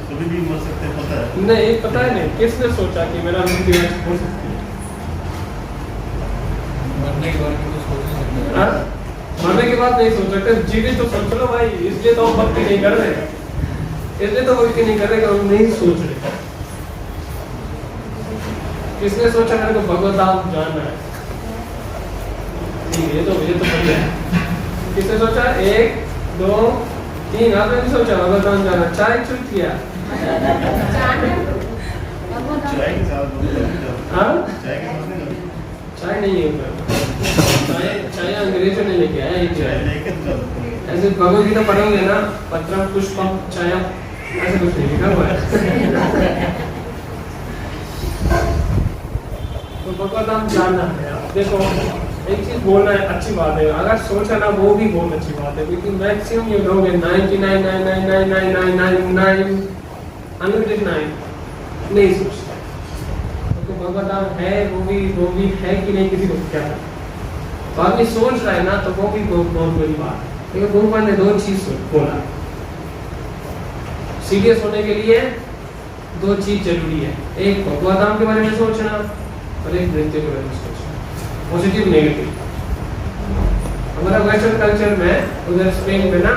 कभी भी मर सकते हैं, पता है? नहीं पता है नहीं। किसने सोचा कि मेरा मृत्यु आज हो सकती है? मरने के बारे में तो सोच नहीं सकते। हाँ? मरने के बाद नहीं सोच सकते, जीवित तो सोच लो भाई। इसलिए तो हम भक्ति नहीं कर रहे, इसलिए तो भक्ति नहीं कर रहे कि हम नहीं सोच रहे। किसने सोचा मेरे को भगवत धाम जाना है? ये तो बढ़िया है। किसने सोचा? 1 2 3। आपने नहीं सोचा भगवत धाम जाना? चाय चूट किया। चाय के साथ हाँ? चाय के साथ नहीं चाय नहीं है उधर। चाय अंग्रेजों ने लेके आया ये चाय चाय। लेके चल। ऐसे भगवत गीता पढ़ोगे ना, पत्रम पुष्पम चाया, ऐसे कुछ नहीं लिखा हुआ है। तो भगवत धाम जानना है। आप देखो, एक चीज बोलना है, अच्छी बात है। अगर सोचा ना, वो भी बहुत अच्छी बात है, क्योंकि मैक्सिमम ये लोग 99.999999 अनलिमिटेड 9 नहीं सोचते। तो भगवत धाम है, वो भी है कि नहीं, किसी को क्या है। तो आदमी सोच रहा है ना, तो वो भी बहुत बड़ी बात है। लेकिन भगवान ने 2 चीज बोला। सीरियस होने के लिए 2 चीज जरूरी है। एक भगवत धाम के बारे में सोचना, और एक मृत्यु के बारे में सोचना। Positive negative. हमारा वेस्टर्न कल्चर में उधर स्पेन में ना,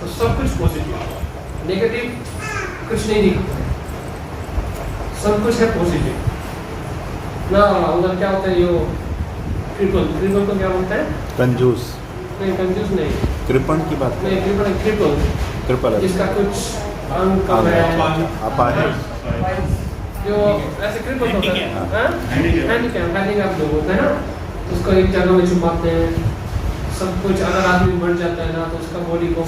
तो सब कुछ पॉजिटिव, नेगेटिव कुछ नहीं दिखता है, सब कुछ है पॉजिटिव ना। उधर क्या होता है? यो क्रिपल को क्या बोलते हैं? कंजूस। नहीं, कंजूस नहीं। कृपण की बात नहीं, क्रिपल जिसका कुछ अंग कम है, अपाहिज। जो ऐसे क्रिपल होता है, हैंडीकैप लोग होते हैं ना, उसको एक जगह में छुपाते हैं सब कुछ। अगर आदमी मर जाता है ना, तो उसका बॉडी को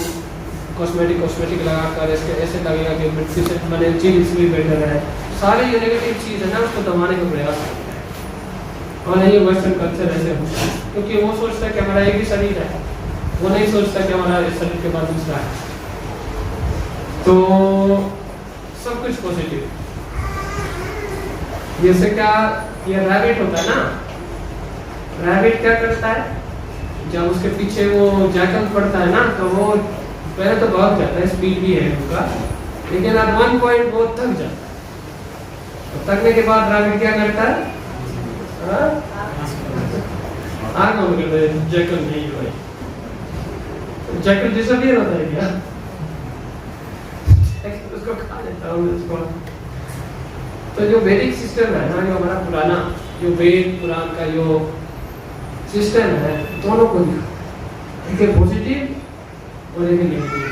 कॉस्मेटिक लगाकर इसके ऐसे लगेगा कि मृत्यु से मैंने जीवित भी बेटर है। सारी ये नेगेटिव चीज़ है ना, उसको दबाने का प्रयास करते हैं। और ये वेस्टर्न कल्चर ऐसे होता है, क्योंकि वो सोचता है कि हमारा एक ही शरीर है, वो नहीं सोचता कि हमारा इस शरीर के बाद दूसरा है। तो सब कुछ पॉजिटिव। जैसे क्या ये रैबिट होता है ना, रैबिट क्या करता है? जब उसके पीछे वो जैकल पड़ता है ना, तो वो पहले तो भाग जाता है, स्पीड भी है उनका, लेकिन at one point वो थक जाता है। तो थकने के बाद रैबिट क्या करता है? आग ऑन करता है। जैकल नहीं है भाई, जैकल डिसअपीयर होता है क्या? उसको खा लेता है उसको। तो जो वैदिक सिस्टम है ना, जो हमारा पुराना जो वेद पुराण का जो सिस्टम है, दोनों को दिखा, एक पॉजिटिव और एक नेगेटिव,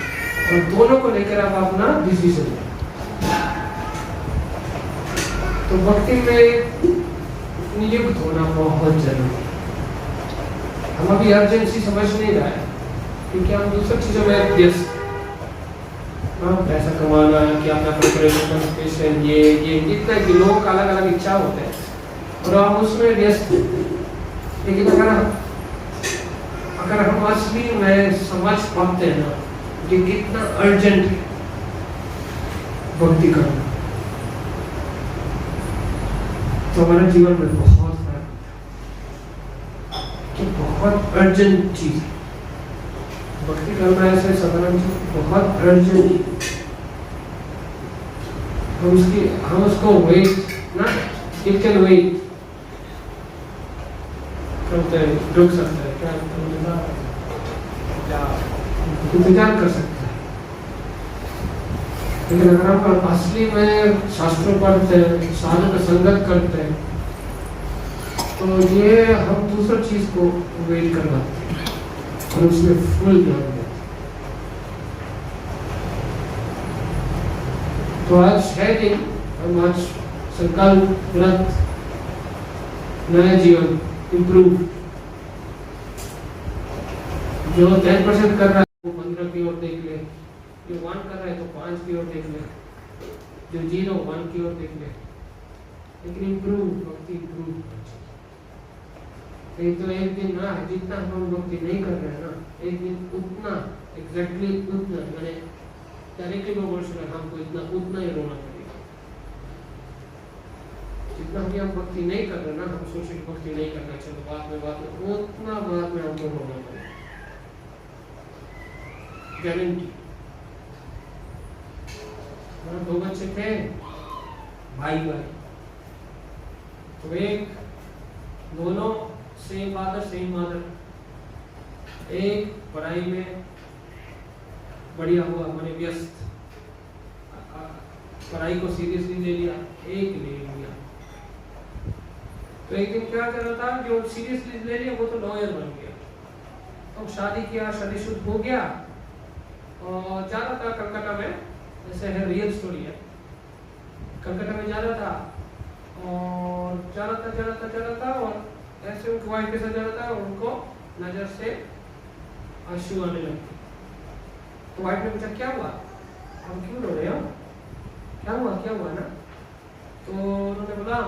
और दोनों को लेकर आप अपना डिसीजन लें। तो भक्ति में नियुक्त होना बहुत जरूरी है। हम अभी अर्जेंसी समझ नहीं रहा है, क्योंकि हम दूसरी चीजों में व्यस्त, पैसा कमाना, क्या क्या प्रिपरेशन, ये कितना कि लोगों का अलग अलग इच्छा होते हैं, और हम उसमें व्यस्त हैं। लेकिन अगर हम असली में समझ पाते हैं ना कि कितना अर्जेंट है भक्ति करना, तो हमारे जीवन में बहुत फर्क कि बहुत अर्जेंट चीज है भक्ति करना। ऐसे साधारण चीज बहुत अर्जेंट, हम उसको वेट ना, इट कैन वेट करते हैं, रुक सकते हैं, क्या इंतजार कर सकते हैं। लेकिन अगर हम असली में शास्त्रों पढ़ते हैं, साधु का संगत करते हैं, तो ये हम दूसरी चीज को वेट करवाते हैं और उसमें फुल ध्यान देते हैं। तो आज 6 दिन हम आज संकल्प व्रत नया जीवन इम्प्रूव जो 10% कर रहा है वो 15 की ओर देख ले, जो 1 कर रहा है तो 5 की ओर देख ले, जो 0 1 की ओर देख ले, लेकिन इम्प्रूव भक्ति इम्प्रूव। एक तो एक दिन ना जितना हम भक्ति नहीं कर रहे हैं ना, एक दिन उतना एग्जैक्टली उतना मैंने डायरेक्टली वो बोल सकते हमको इतना उतना ही रोना पड़ेगा। जितना भी हम भक्ति नहीं कर रहे ना, हम सोचे कि भक्ति नहीं करना चलो बाद में उतना बाद में हमको रोना पड़ेगा, गारंटी। दो बच्चे थे भाई भाई, तो एक दोनों सेम फादर सेम मदर, एक पढ़ाई में बढ़िया हुआ मैंने व्यस्त, पढ़ाई को सीरियसली ले लिया, एक ले लिया। तो एक दिन क्या कर रहा था, जो सीरियसली ले लिया वो तो लॉयर बन गया। तो शादी किया, शादीशुदा हो गया और जा रहा था कलकत्ता में, ऐसे है रियल स्टोरी है, कलकत्ता में जा रहा था और जा रहा था और ऐसे उनकी वाइफ के साथ जा रहा था और उनको नजर से आंसू आने लगे। तो वाइफ ने पूछा क्या हुआ, हम क्यों रो रहे हो, क्या हुआ ना। तो उन्होंने बोला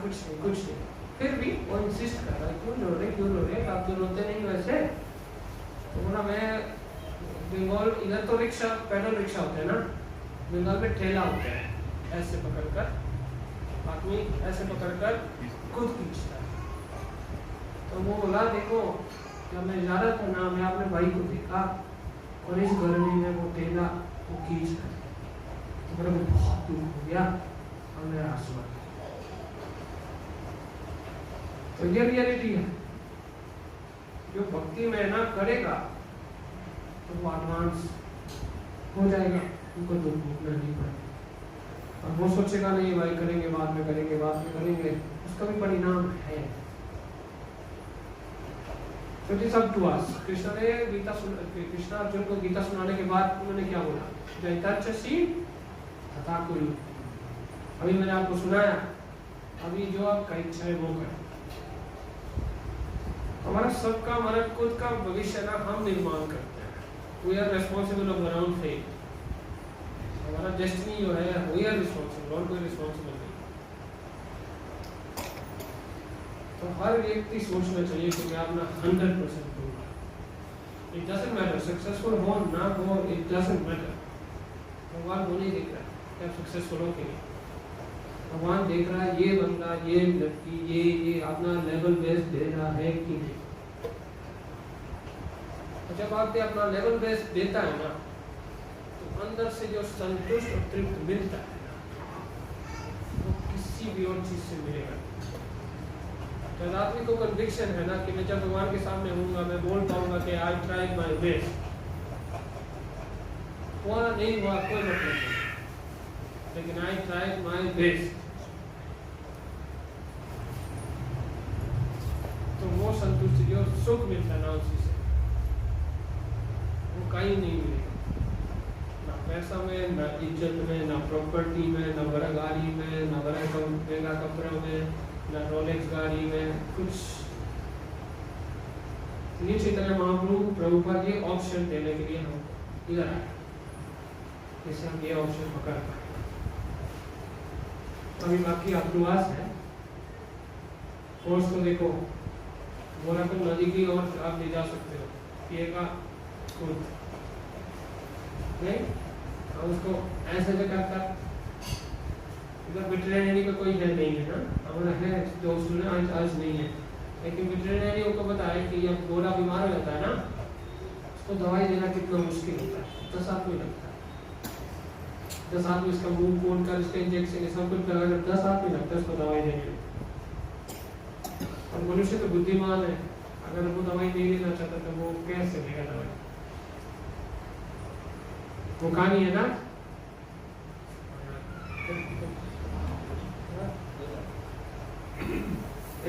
कुछ नहीं। फिर भी वो इंसिस्ट कर रहा है क्यों रो रहे, आप तो रोते नहीं वैसे। तो बोला मैं बंगाल, इधर तो रिक्शा पैदल रिक्शा होते हैं ना, बंगाल में ठेला होता है, ऐसे पकड़कर आदमी ऐसे पकड़कर खुद खींचता है। तो वो बोला देखो जब मैं जा रहा था ना, मैं अपने भाई को देखा और इस गर्मी में वो ठेला वो खींच रहा है, तो मेरा बहुत दुख हो गया और मेरा आंसू आ गया। तो ये रियलिटी है, जो भक्ति में ना करेगा तो वो एडवांस हो जाएगा, उनको दुख भोगना नहीं पड़ेगा। और वो सोचेगा नहीं भाई करेंगे बाद में करेंगे, उसका भी परिणाम है। So it is up to us. Krishna Arjun को गीता सुनाने के बाद उन्होंने क्या बोला, जयताचसी तथा कुरु। अभी मैंने आपको सुनाया, अभी जो आपका इच्छा है वो करें। हमारा सबका हमारा खुद का भविष्य ना हम निर्माण करते हैं। We are responsible of our own fate. हमारा डेस्टिनी जो है we are responsible, और कोई रिस्पॉन्सिबल नहीं। तो हर व्यक्ति सोचना चाहिए कि मैं अपना 100% दूंगा। It doesn't matter सक्सेसफुल हो ना हो, it doesn't matter। भगवान वो नहीं देख रहा कि आप सक्सेसफुल हो कि नहीं, भगवान देख रहा है ये बंदा, ये लड़की, ये अपना लेवल बेस दे रहा है कि नहीं। तो जब आप अपना लेवल बेस देता है ना, तो अंदर से जो संतुष्ट और तृप्त मिलता है ना, वो किसी भी और चीज से मिलेगा। तो आदमी को कन्विक्शन है ना कि मैं जब भगवान के सामने होऊंगा, मैं बोल पाऊंगा कि आई ट्राइड माय बेस्ट। हुआ नहीं हुआ कोई मतलब नहीं, लेकिन आई ट्राइड माय बेस्ट। तो वो संतुष्टि जो सुख मिलता है ना उसी से, वो कहीं नहीं मिलेगा, ना पैसा में, ना इज्जत में, ना प्रॉपर्टी में, ना बड़ा गाड़ी में, ना बड़ा महंगा कपड़ों में, ना रोलेक्स गाड़ी में, कुछ नहीं। चैतन्य महाप्रभु प्रभुपाद ये ऑप्शन देने के लिए हम इधर आए, जैसे हम ये ऑप्शन पकड़ पाए। अभी बाकी अप्रूवास है, फोर्स को देखो, बोला तो नदी की ओर आप ले जा सकते हो, पिएगा खुद नहीं, और उसको ऐसे करता। इधर वेटरनरी का कोई है नहीं है ना, हमारा है दोस्त ने आज नहीं है, लेकिन वेटरनरी उनको बताया कि जब घोड़ा बीमार हो जाता है ना, उसको दवाई देना कितना मुश्किल होता है, 10 आदमी लगता है, 10 आदमी इसका मुंह खोल कर इसका इंजेक्शन सब कुछ लगा कर 10 आदमी लगता है उसको दवाई देने में। और मनुष्य तो बुद्धिमान है, अगर वो दवाई नहीं लेना चाहता तो वो कैसे लेगा दवाई, वो कहानी है ना।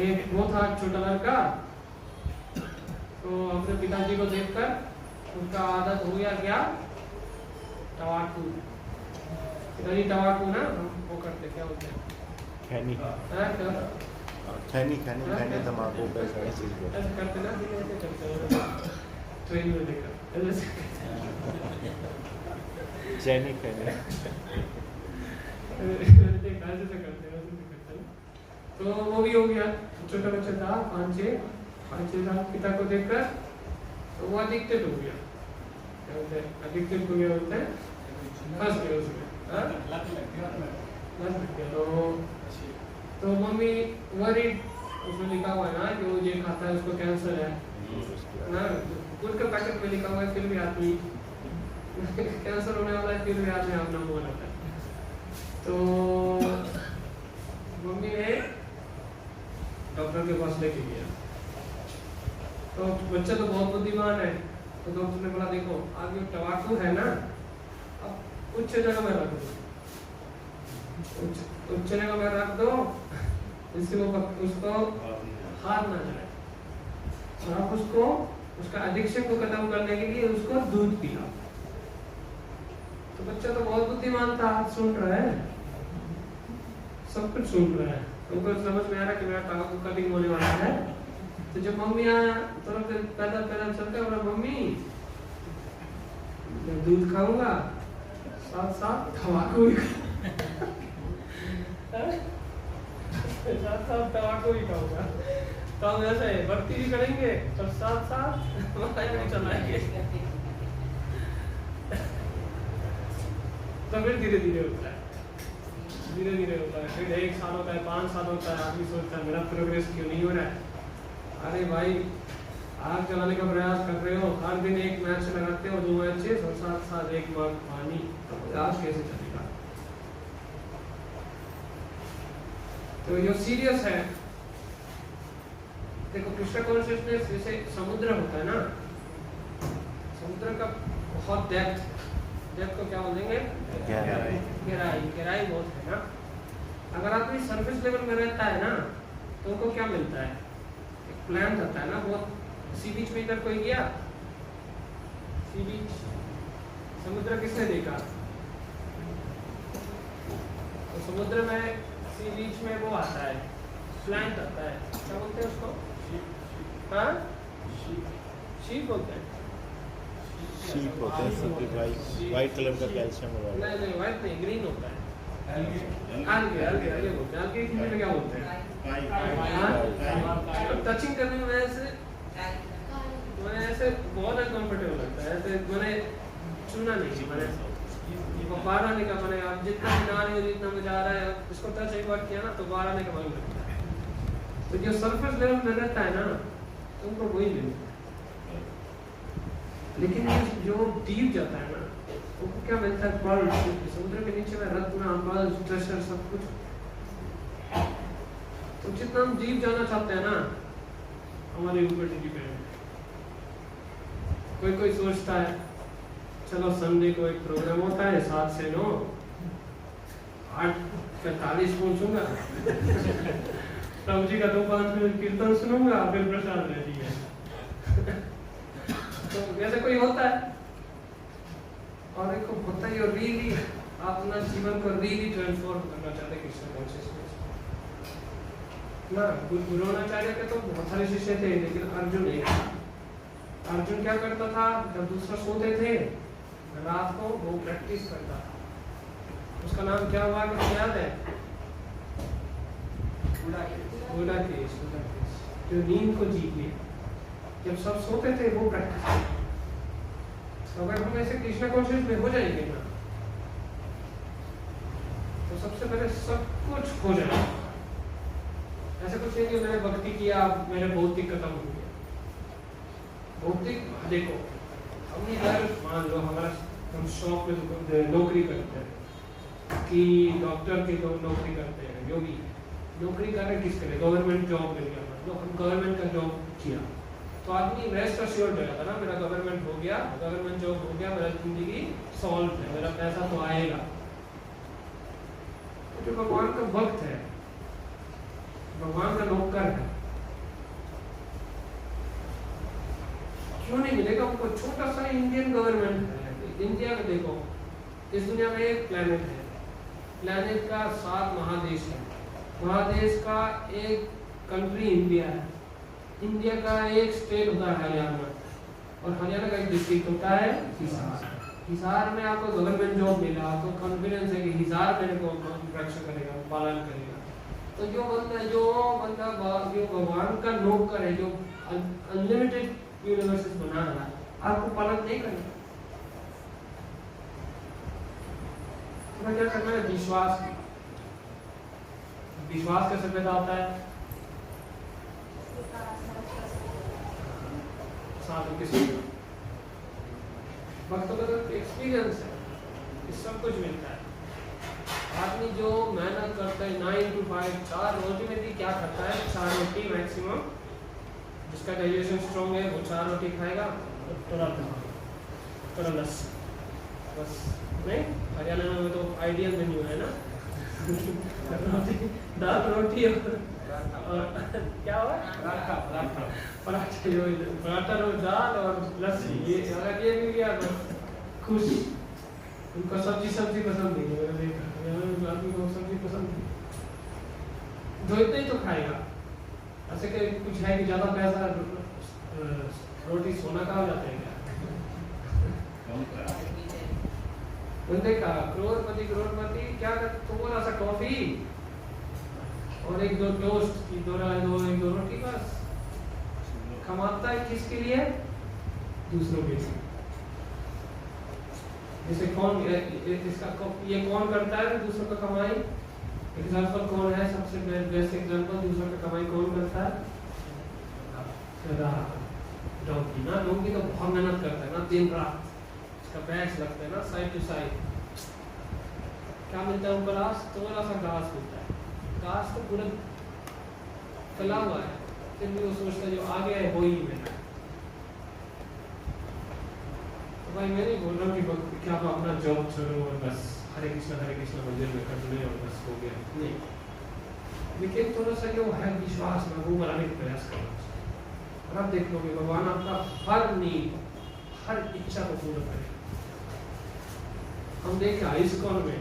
एक वो था छोटा लड़का, तो अपने पिताजी को देखकर उसका आदत हो गया क्या, तंबाकू यानी तंबाकू ना हम वो करते क्या बोलते हैं खैनी क्या खैनी खैनी खैनी तम्बाकू पे सारी चीज़ बोलते ऐसे करते ना ऐसे करते हैं ट्रेन में देखा ऐसे हैं चैनी खैनी देखा ऐसे करते हैं तो वो भी हो गया। छोटा बच्चा था 5-6 साल, पिता को देखकर तो वो एडिक्टेड हो गया। क्या बोलते हैं एडिक्टेड हो गया बोलते हैं, फंस गया उसमें, लत लग गया। तो मम्मी वरीड, उसमें लिखा हुआ है ना कि वो ये खाता है उसको कैंसर है ना, गुड़ के पैकेट में लिखा हुआ है, फिर भी आदमी कैंसर होने वाला है, फिर भी आदमी अपना मुंह रहता है। तो मम्मी ने डॉक्टर के पास लेके गया। तो बच्चा तो बहुत बुद्धिमान है, तो डॉक्टर ने बोला देखो आगे तंबाकू है ना, अब उच्च जगह में रख दो, उच्च जगह में रख दो, इससे वो उसको हार ना जाए, और आप उसको उसका एडिक्शन को खत्म करने के लिए उसको दूध पिलाओ। तो बच्चा तो बहुत बुद्धिमान था, सुन रहा है, सब कुछ सुन रहा है, उनको समझ में आ रहा है कि मेरा तंबाकू कटिंग होने वाला है। तो जब मम्मी आया तो पैदल चलते बोला मम्मी मैं दूध खाऊंगा साथ साथ तंबाकू भी साथ साथ तंबाकू भी खाऊंगा। तो हम ऐसे भक्ति भी करेंगे और साथ साथ मोबाइल भी चलाएंगे। तो फिर धीरे धीरे होता है, धीरे धीरे होता है, फिर 1 साल होता है, 5 साल होता है, आदमी सोचता है मेरा प्रोग्रेस क्यों नहीं हो रहा है। अरे भाई आग जलाने का प्रयास कर रहे हो, हर दिन 1 मैच लगाते हो, 2 मैचेस और साथ साथ 1 मग पानी, तो आग कैसे चलेगा। तो ये सीरियस है। देखो कृष्ण कॉन्शियसनेस जैसे समुद्र होता है ना, समुद्र का बहुत डेप्थ को क्या बोलेंगे, गहराई बहुत है ना। अगर आदमी सरफेस लेवल में रहता है ना तो उनको क्या मिलता है, एक प्लान रहता है ना बहुत। सी बीच में इधर कोई गया, सी बीच समुद्र किसने देखा, तो समुद्र में सी बीच में वो आता है, प्लांट आता है, क्या बोलते हैं उसको, हाँ शीप बोलते हैं, शीप होते हैं सभी वाइट कलर का कैल्शियम वाला। नहीं व्हाइट नहीं, ग्रीन होता है, algae बोलते हैं। algae हिंदी में क्या बोलते हैं, टचिंग करने में ऐसे बहुत अनकंफर्टेबल लगता है, ऐसे मैंने चुना नहीं, मैंने बाहर आने का, मैंने अब जितना भी नहा रही हो जितना मजा आ रहा है, इसको टच एक बार किया ना तो बाहर आने का मन लगता है। तो जो सरफेस लेवल में रहता है ना तो उनको वही मिलता है, लेकिन जो डीप जाता है ना उनको क्या मिलता है, पर्ल, समुद्र के नीचे में रत्न, पर्ल, ट्रेजर सब कुछ। तो जितना हम डीप जाना चाहते हैं ना हमारे ऊपर डिपेंड। कोई सोचता है चलो संडे को एक प्रोग्राम होता है 7 से 9, 8:45 पहुंचूंगा प्रभु जी का 2-5 मिनट कीर्तन सुनूंगा, फिर प्रसाद रहती है। तो ऐसे कोई होता है, और एक होता है रियली अपना जीवन को रियली ट्रांसफॉर्म करना चाहते कृष्ण कॉन्शियसनेस ना। गुरुनाचार्य के तो बहुत सारे शिष्य थे, लेकिन अर्जुन एक था। अर्जुन क्या करता था, जब दूसरा सोते थे रात को वो प्रैक्टिस करता था। उसका नाम क्या हुआ, कुछ याद है, गुडाकेश, जो नींद को जीत लिया। जब सब सोते थे वो प्रैक्टिस करता। तो अगर हम ऐसे कृष्ण कॉन्शियस में हो जाएंगे ना तो सबसे पहले सब कुछ हो जाएगा। ऐसा कुछ नहीं कि मैंने भक्ति किया मेरे भौतिक खत्म हो गया। भौतिक देखो, हमने घर मान लो हमारा, हम शॉप में नौकरी करते हैं कि डॉक्टर की नौकरी करते हैं, जो भी नौकरी कर रहे किसके लिए, गवर्नमेंट जॉब मिल गया, मतलब हम गवर्नमेंट का जॉब किया तो आदमी रेस्ट अश्योर्ड रहता ना, मेरा गवर्नमेंट हो गया, गवर्नमेंट जॉब हो गया, मेरा जिंदगी सॉल्व है, मेरा पैसा तो आएगा। तो जो भगवान का भक्त है, भगवान का नौकर है, क्यों नहीं मिलेगा उनको। छोटा सा इंडियन गवर्नमेंट है, इंडिया में देखो, इस दुनिया में एक प्लेनेट है, प्लेनेट का 7 महादेश है। महादेश का एक कंट्री इंडिया है। इंडिया का एक स्टेट होता है हरियाणा, और हरियाणा का एक डिस्ट्रिक्ट होता है हिसार। हिसार में आपको गवर्नमेंट जॉब मिला तो कॉन्फिडेंस है कि हिसार मेरे को रक्षा करेगा, पालन करेगा। तो जो बंदा जो भगवान का नौकर है, जो अनलिमिटेड यूनिवर्सेस बना रहा है, आपको पालन नहीं करेगा। तो क्या करना है? विश्वास। विश्वास कैसे पैदा होता है? साथ किसी भक्तों का एक्सपीरियंस है, इस सब कुछ मिलता है। आदमी जो मेहनत करता है 9 to 5, 4 रोटी में भी क्या करता है? 4 रोटी मैक्सिमम। जिसका डाइजेशन स्ट्रॉन्ग है वो 4 रोटी खाएगा, थोड़ा लस्सी बस। नहीं, हरियाणा में तो आइडियल मेन्यू है ना दाल रोटी और क्या हुआ? पराठा रोज दाल और लस्सी। ये अगर ये मिल गया बस खुश। उनको सब्जी पसंद नहीं है, मैंने देखा आदमी को सब्जी पसंद नहीं, जो इतना ही तो खाएगा। ऐसे कि कुछ है कि ज्यादा पैसा रोटी सोना का हो जाता है क्या? बंदे का करोड़पति क्या कर, थोड़ा सा कॉफी और 1-2 टोस्ट की, 1-2 रोटी बस। कमाता है किसके लिए? दूसरों के लिए। जैसे कौन ये कौन करता है दूसरों का कमाई? एग्जाम्पल कौन है? सबसे बेस्ट एग्जाम्पल दूसरों का कमाई कौन करता है? डोंकी ना। डोंकी तो बहुत मेहनत करता है ना, दिन रात इसका बैग्स लगता है ना, साइड टू साइड। क्या मिलता है ऊपर? थोड़ा सा घास मिलता है। घास तो पूरा फैला हुआ है, फिर भी वो सोचता है जो आगे है वो ही मेरा। तो भाई मैं नहीं बोल रहा हूँ कि क्या आप अपना जॉब छोड़ो और बस हरे कृष्णा मंदिर में कर ले और बस हो गया, नहीं। लेकिन थोड़ा सा जो है विश्वास में वो बनाने का प्रयास करना चाहिए। और आप देख लोगे भगवान आपका हर नीड, हर इच्छा को पूरा करेगा। हम देखा ISKCON में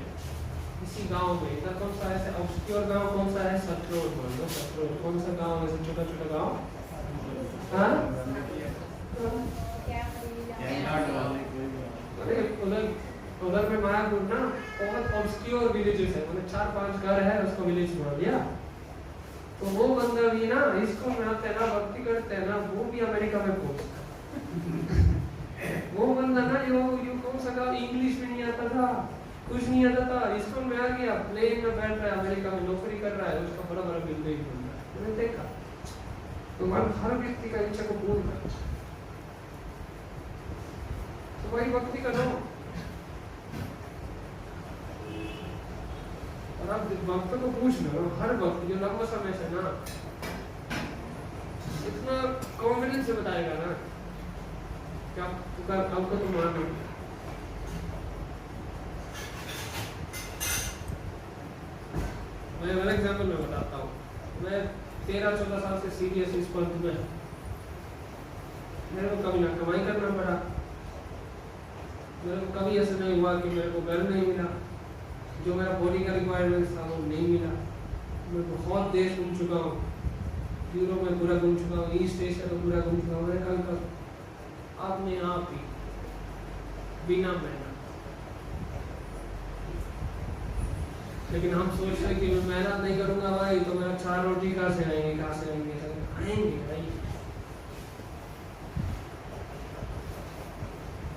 इसी गांव में, इधर कौन सा ऐसे ऑब्सक्योर गांव कौन सा है? सतरोड बोल दो। सतरोड कौन सा गांव है? ऐसे छोटा गांव। हाँ, उधर में मायापुर ना बहुत ऑब्सक्योर विलेजेस है, मतलब 4-5 घर है, उसको विलेज बना दिया। तो वो बंदा भी ना ISKCON में आते हैं ना, भक्ति करते हैं ना, वो भी अमेरिका में पहुंचता है। वो बंदा ना जो कौन सा गाँव, इंग्लिश में नहीं आता था, कुछ नहीं आता था, ISKCON में आ गया, प्लेन में बैठ रहा है, अमेरिका में नौकरी कर रहा है, उसका बड़ा बिल्डिंग बन रहा है। मैंने देखा तो हर व्यक्ति का इच्छा को पूर्ण कर, तो वही भक्ति करो। और आप भक्तों को पूछ लो, हर भक्त जो लंबा समय से ना इतना कॉन्फिडेंस से बताएगा ना क्या आपको तो मान लो। मैं एक एग्जाम्पल में बताता हूँ। मैं 13-14 साल से सीरियस इस पंथ में, मेरे को कभी ना कमाई करना पड़ा, मेरे को कभी ऐसा नहीं हुआ कि मेरे को घर नहीं मिला, जो मेरा बॉडी का रिक्वायरमेंट था वो नहीं मिला। मैं बहुत देश घूम चुका हूँ, यूरोप में पूरा घूम चुका हूँ, ईस्ट एशिया तो पूरा घूम चुका हूँ। मैं कल अपने आप ही बिना मेहनत, लेकिन हम सोच रहे कि मैं मेहनत नहीं करूंगा भाई तो मेरा 4 रोटी कहाँ से आएंगे भाई।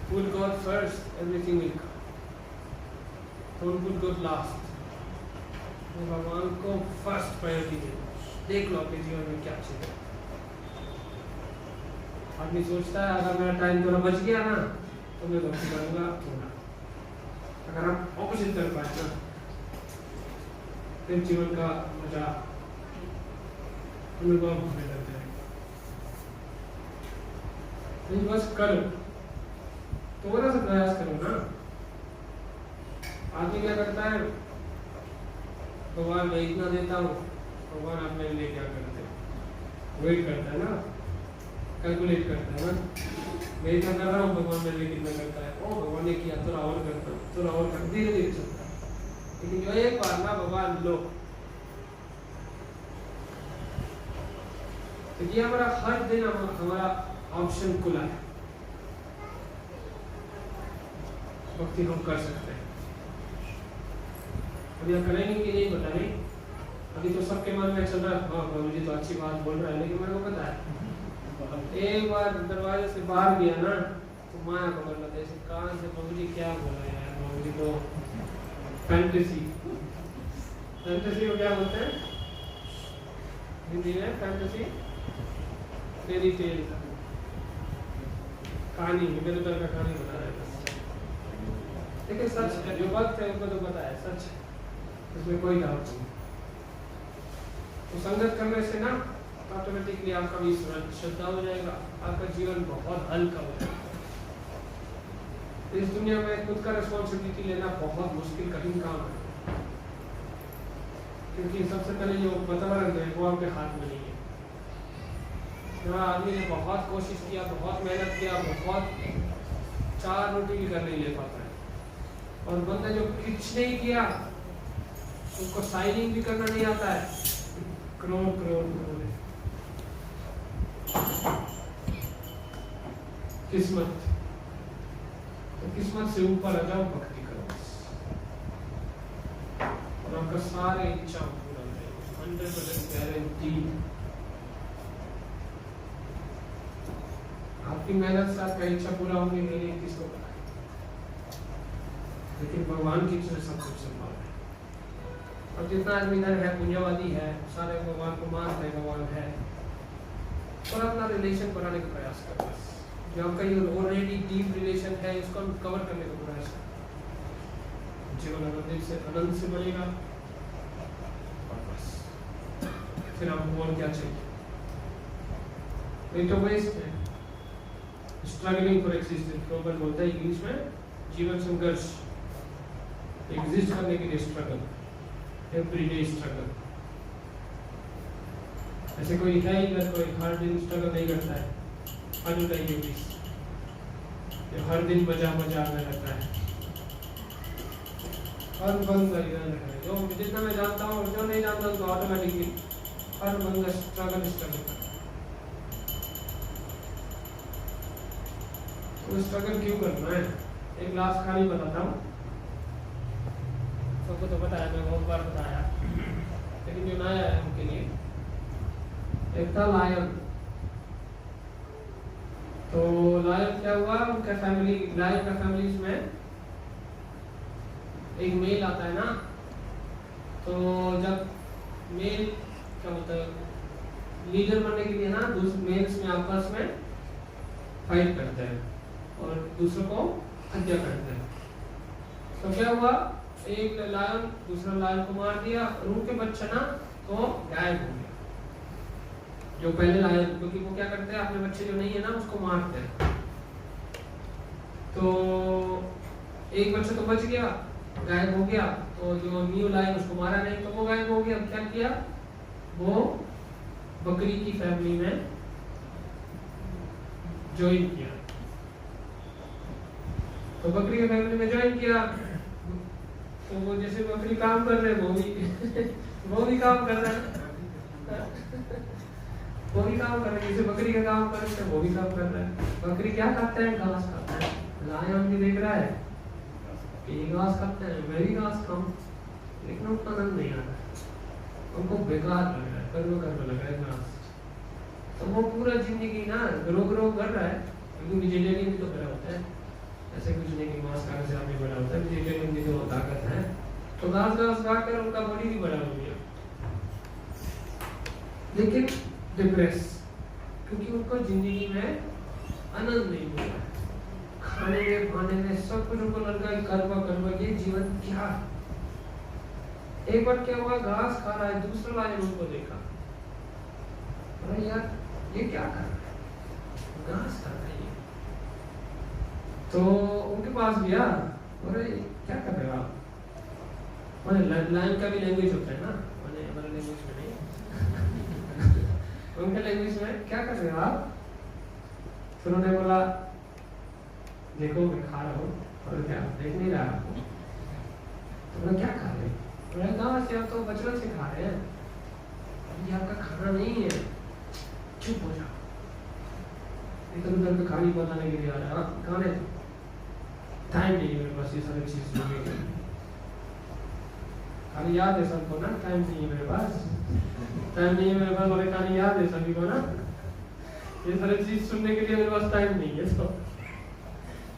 Put God first, everything will come. Don't put God last. तो भगवान को फर्स्ट प्रायोरिटी दे। देख लो अपने जीवन में क्या चाहिए। आदमी सोचता है अगर मेरा टाइम थोड़ा बच गया ना तो मैं भक्ति करूंगा थोड़ा। अगर आप ऑपोजिट कर पाए ना फिर जीवन का मजा अनुभव होने लगता है। नहीं बस करो, थोड़ा सा प्रयास करो ना। आदमी क्या करता है, भगवान मैं इतना देता हूँ, भगवान आप मेरे लिए क्या करते हैं, वेट करता है ना, कैलकुलेट करता है ना। मैं इतना कर रहा हूँ, भगवान मेरे लिए कितना करता है, ओ भगवान ने किया थोड़ा और करता हूँ, थोड़ा और कर, धीरे धीरे चलता है। लेकिन जो एक बार ना भगवान लो, तो ये हमारा हर दिन हमारा ऑप्शन खुला है, भक्ति हम कर सकते हैं। अब यह करेंगे कि नहीं पता नहीं, अभी तो सबके मन में चल रहा है हाँ प्रभु जी तो अच्छी बात बोल रहा है, लेकिन मेरे को पता है एक बार दरवाजे से बाहर गया ना तो माया पकड़ लेते ऐसे, कहाँ से प्रभु जी क्या बोला यार, प्रभु जी तो फैंटेसी, फैंटेसी को क्या बोलते हैं हिंदी में? फैंटेसी, फेरी टेल, कहानी, इधर उधर का कहानी बना रहे हैं। लेकिन सच है, जो वक्त है उनको तो पता है सच है, इसमें कोई डाउट नहीं। तो संगत करने से ना ऑटोमेटिकली आपका भी श्रद्धा हो जाएगा, आपका जीवन बहुत हल्का हो जाएगा। इस दुनिया में खुद का रिस्पॉन्सिबिलिटी लेना बहुत मुश्किल कठिन काम है, क्योंकि सबसे पहले जो वातावरण है वो आपके हाथ में नहीं है। जहाँ आदमी ने बहुत कोशिश किया, बहुत मेहनत किया, बहुत 4 रोटी भी कर नहीं ले पाता है, और बंदा जो कुछ नहीं किया उसको साइनिंग भी करना नहीं आता है, करोड़ करोड़ करोड़। किस्मत, तो किस्मत से ऊपर आ जाओ, भक्ति करो और आपका सारे इच्छा पूरा हो जाएगा, 100% गारंटी। आपकी मेहनत से आपका इच्छा पूरा होगी नहीं किसको पता है, लेकिन भगवान की इच्छा से सब कुछ संभव है। और जितना आदमी इधर है पुण्यवादी है, सारे भगवान को मानते हैं भगवान है, और अपना रिलेशन बनाने का प्रयास कर, बस जो आपका ये ऑलरेडी डीप रिलेशन है उसको कवर करने का प्रयास कर, जीवन आनंद से बनेगा, और बस फिर आपको और क्या चाहिए। नहीं तो वेस्ट है, स्ट्रगलिंग फॉर एक्सिस्टेंस, प्रॉब्लम बोलता है इंग्लिश में जीवन संघर्ष, एग्जिस्ट करने के लिए स्ट्रगल, एवरीडे स्ट्रगल। ऐसे कोई है इधर कोई हर दिन स्ट्रगल नहीं करता है, हर दिन मजा मजा में रहता है, हर बंदा इधर रहता है। जो जितना मैं जानता हूँ और जो नहीं जानता उसको ऑटोमेटिकली हर बंदा स्ट्रगल करता है। तो स्ट्रगल क्यों करना है? एक लास्ट कहानी बताता हूँ, सबको तो पता है, मैं बहुत बार बताया, लेकिन जो नया है उनके लिए। एक था लायन, तो लायन क्या हुआ, उनका फैमिली, लायन का फैमिली में एक मेल आता है ना, तो जब मेल क्या होता है लीडर बनने के लिए ना दूसरे मेल्स में आपस में फाइट करते हैं और दूसरों को हत्या करते हैं। तो क्या हुआ, एक लायन दूसरा लायन को मार दिया और उनके बच्चा ना तो गायब हो गया। जो पहले लायन, क्योंकि वो क्या करते हैं अपने बच्चे जो नहीं है ना उसको मारते हैं, तो एक बच्चा तो बच गया, गायब हो गया, तो जो न्यू लायन उसको मारा नहीं तो वो गायब हो गया। क्या किया, वो बकरी की फैमिली में ज्वाइन किया। तो बकरी की फैमिली में ज्वाइन किया, तो वो जैसे बकरी काम कर रहे वो भी काम कर रहे हैं, वो भी काम कर रहे हैं, जैसे बकरी का काम कर रहे हैं वो भी काम कर रहे हैं। बकरी क्या खाते हैं, घास खाते हैं। लायन भी देख रहा है कि घास खाते हैं, मैं भी घास खाऊं, लेकिन उनको आनंद नहीं आ रहा है, उनको बेकार लग रहा है, कर्म लग रहा है घास। तो वो पूरा जिंदगी ना ग्रो कर रहा है, लेकिन वेजिटेरियन भी तो बड़ा होता है, ऐसे कुछ नहीं कि मांस खाने से आदमी बड़ा होता है, वेजिटेरियन भी तो ताकत है। तो घास खाकर उनका बॉडी भी बड़ा हो गया, लेकिन डिप्रेस, क्योंकि उनको जिंदगी में आनंद नहीं मिला है, खाने में पाने में सब कुछ उनको लगा कि कर्म ये जीवन क्या। एक बार क्या हुआ, घास खा रहा है, दूसरा लायन उनको देखा, अरे यार ये क्या कर रहा है, घास खा रहा है ये। तो उनके पास गया, अरे क्या कर रहे हो आप, लायन का भी लैंग्वेज होता है ना, मैंने हमारे लैंग्वेज में नहीं उनके लैंग्वेज में क्या कर रहे हो आप। फिर उन्होंने बोला देखो मैं खा रहा हूँ, और क्या देख नहीं रहा आपको, तो बोला क्या खा रहे हो, से आप तो बचपन से खा रहे हैं, ये आपका खाना नहीं है, चुप हो जाओ। इधर उधर का कहानी बताने के लिए आ रहा है, खाने टाइम नहीं है मेरे पास ये सारी चीज सुनने के लिए। खाली याद है सबको ना, टाइम नहीं है मेरे पास, टाइम नहीं है मेरे पास, और कहानी याद है सभी को ना, ये सारी चीज सुनने के लिए मेरे पास टाइम नहीं है। तो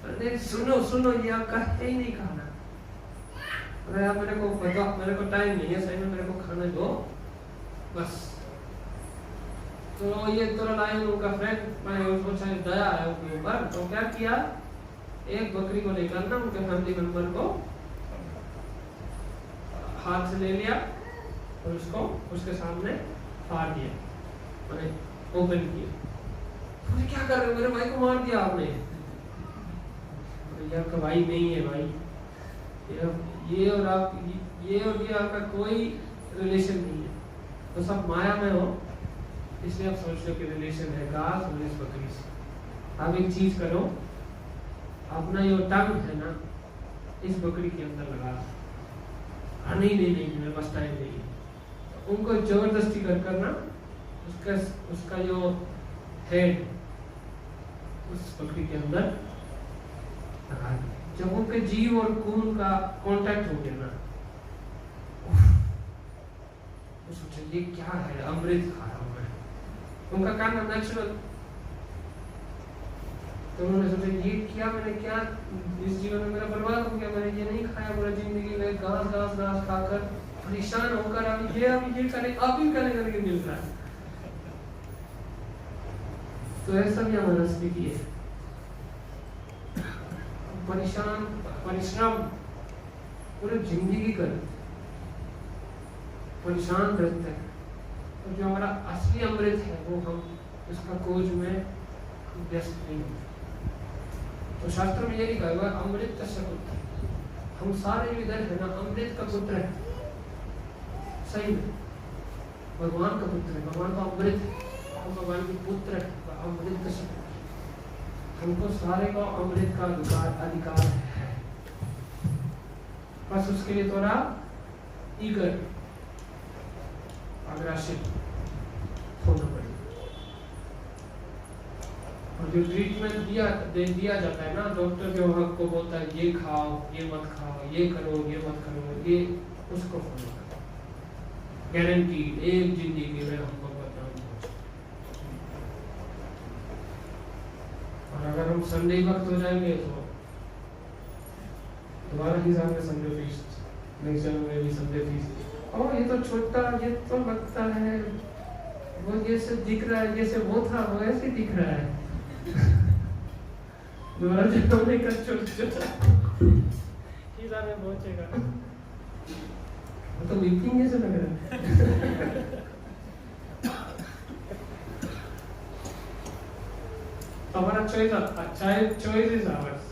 अरे सुनो सुनो, ये आपका है ही नहीं खाना। अरे आप मेरे को बताओ, मेरे को टाइम नहीं है, सही में मेरे को खाने दो बस। तो ये थोड़ा लाइन उनका फ्रेंड, मैं उसको शायद दया है उनके ऊपर, तो क्या किया, एक बकरी को लेकर ना उनके फैमिली मेंबर को हाथ से ले लिया और उसको उसके सामने फाड़ दिया, मैंने ओपन किया। तो क्या कर रहे हो, मेरे भाई को मार दिया आपने। ये आपका भाई नहीं है भाई, ये और आप, ये और ये आपका कोई रिलेशन नहीं है, तो सब माया में हो, इसलिए आप सोचते हो कि रिलेशन है घास और इस बकरी से। आप एक चीज करो, अपना ये टंग है ना इस बकरी के अंदर लगा। नहीं नहीं नहीं, मेरे पास टाइम नहीं है। तो उनको जबरदस्ती कर करना उसका जो हेड उस बकरी के अंदर लगा दिया। जब उनके जीव और खून का कांटेक्ट हो गया ना, तो सोचा ये क्या है, अमृत खा रहा हूं मैं। उनका काम नेचुरल, तो उन्होंने सोचा ये क्या, मैंने क्या इस जीवन में मेरा बर्बाद हो गया, मैंने ये नहीं खाया पूरा जिंदगी में, घास घास घास खाकर परेशान होकर अभी ये करे, अभी करके मिल रहा है। तो ऐसा भी हमारा स्थिति है, परिश्रम पूरी जिंदगी कर परेशान रहते हैं, तो जो हमारा असली अमृत है वो हम उसका खोज में व्यस्त नहीं होते। तो शास्त्र में ये लिखा हुआ अमृत का पुत्र, हम सारे इधर है ना अमृत का पुत्र है, सही में भगवान का पुत्र है, भगवान का अमृत है, हम भगवान के पुत्र है, अमृत का पुत्र। हमको सारे को अमृत का अधिकार है, बस उसके लिए थोड़ा ईगर अग्रासित होना पड़ेगा। और जो ट्रीटमेंट दिया जाता है ना, डॉक्टर जो हमको बोलता है ये खाओ, ये मत खाओ, ये करो, ये मत करो, ये उसको फॉलो करो, गारंटी एक जिंदगी में हमको और अगर हम संडे वक्त हो जाएंगे तो दोबारा हिसाब में संडे फीस्ट, नेक्स्ट जनवरी भी संडे फीस्ट। और ये तो छोटा, ये तो लगता है वो जैसे दिख रहा है, जैसे वो था वो ऐसे दिख रहा है। दोबारा जनवरी का छोटा हिसाब में पहुंचेगा, वो तो मीटिंग जैसे लग रहा है। हमारा चॉइस इज आवर्स,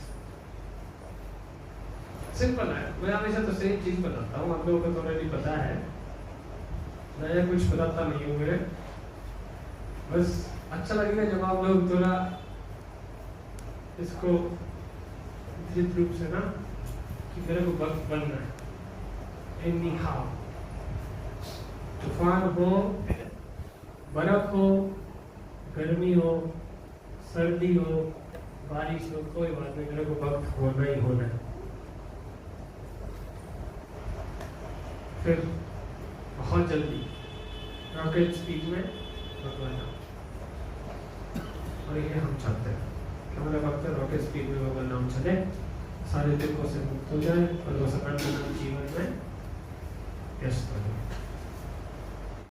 सिंपल है। मैं हमेशा तो सेम चीज बताता हूँ, आप लोगों को तो ऑलरेडी पता है, नया कुछ बताता नहीं हूँ मैं, बस अच्छा लगेगा जब आप लोग थोड़ा इसको निश्चित रूप से ना कि मेरे को वक्त बनना है। एनी हाउ, तूफान हो, बर्फ हो, गर्मी हो, सर्दी हो, बारिश हो, कोई बात नहीं, मेरे को वक्त होना ही होना है। फिर बहुत जल्दी रॉकेट स्पीड में भगवान, और ये हम चाहते हैं कि हमारा वक्त रॉकेट स्पीड में भगवान नाम चले, सारे दुखों से मुक्त हो जाए और वो सकारात्मक जीवन में व्यस्त हो जाए।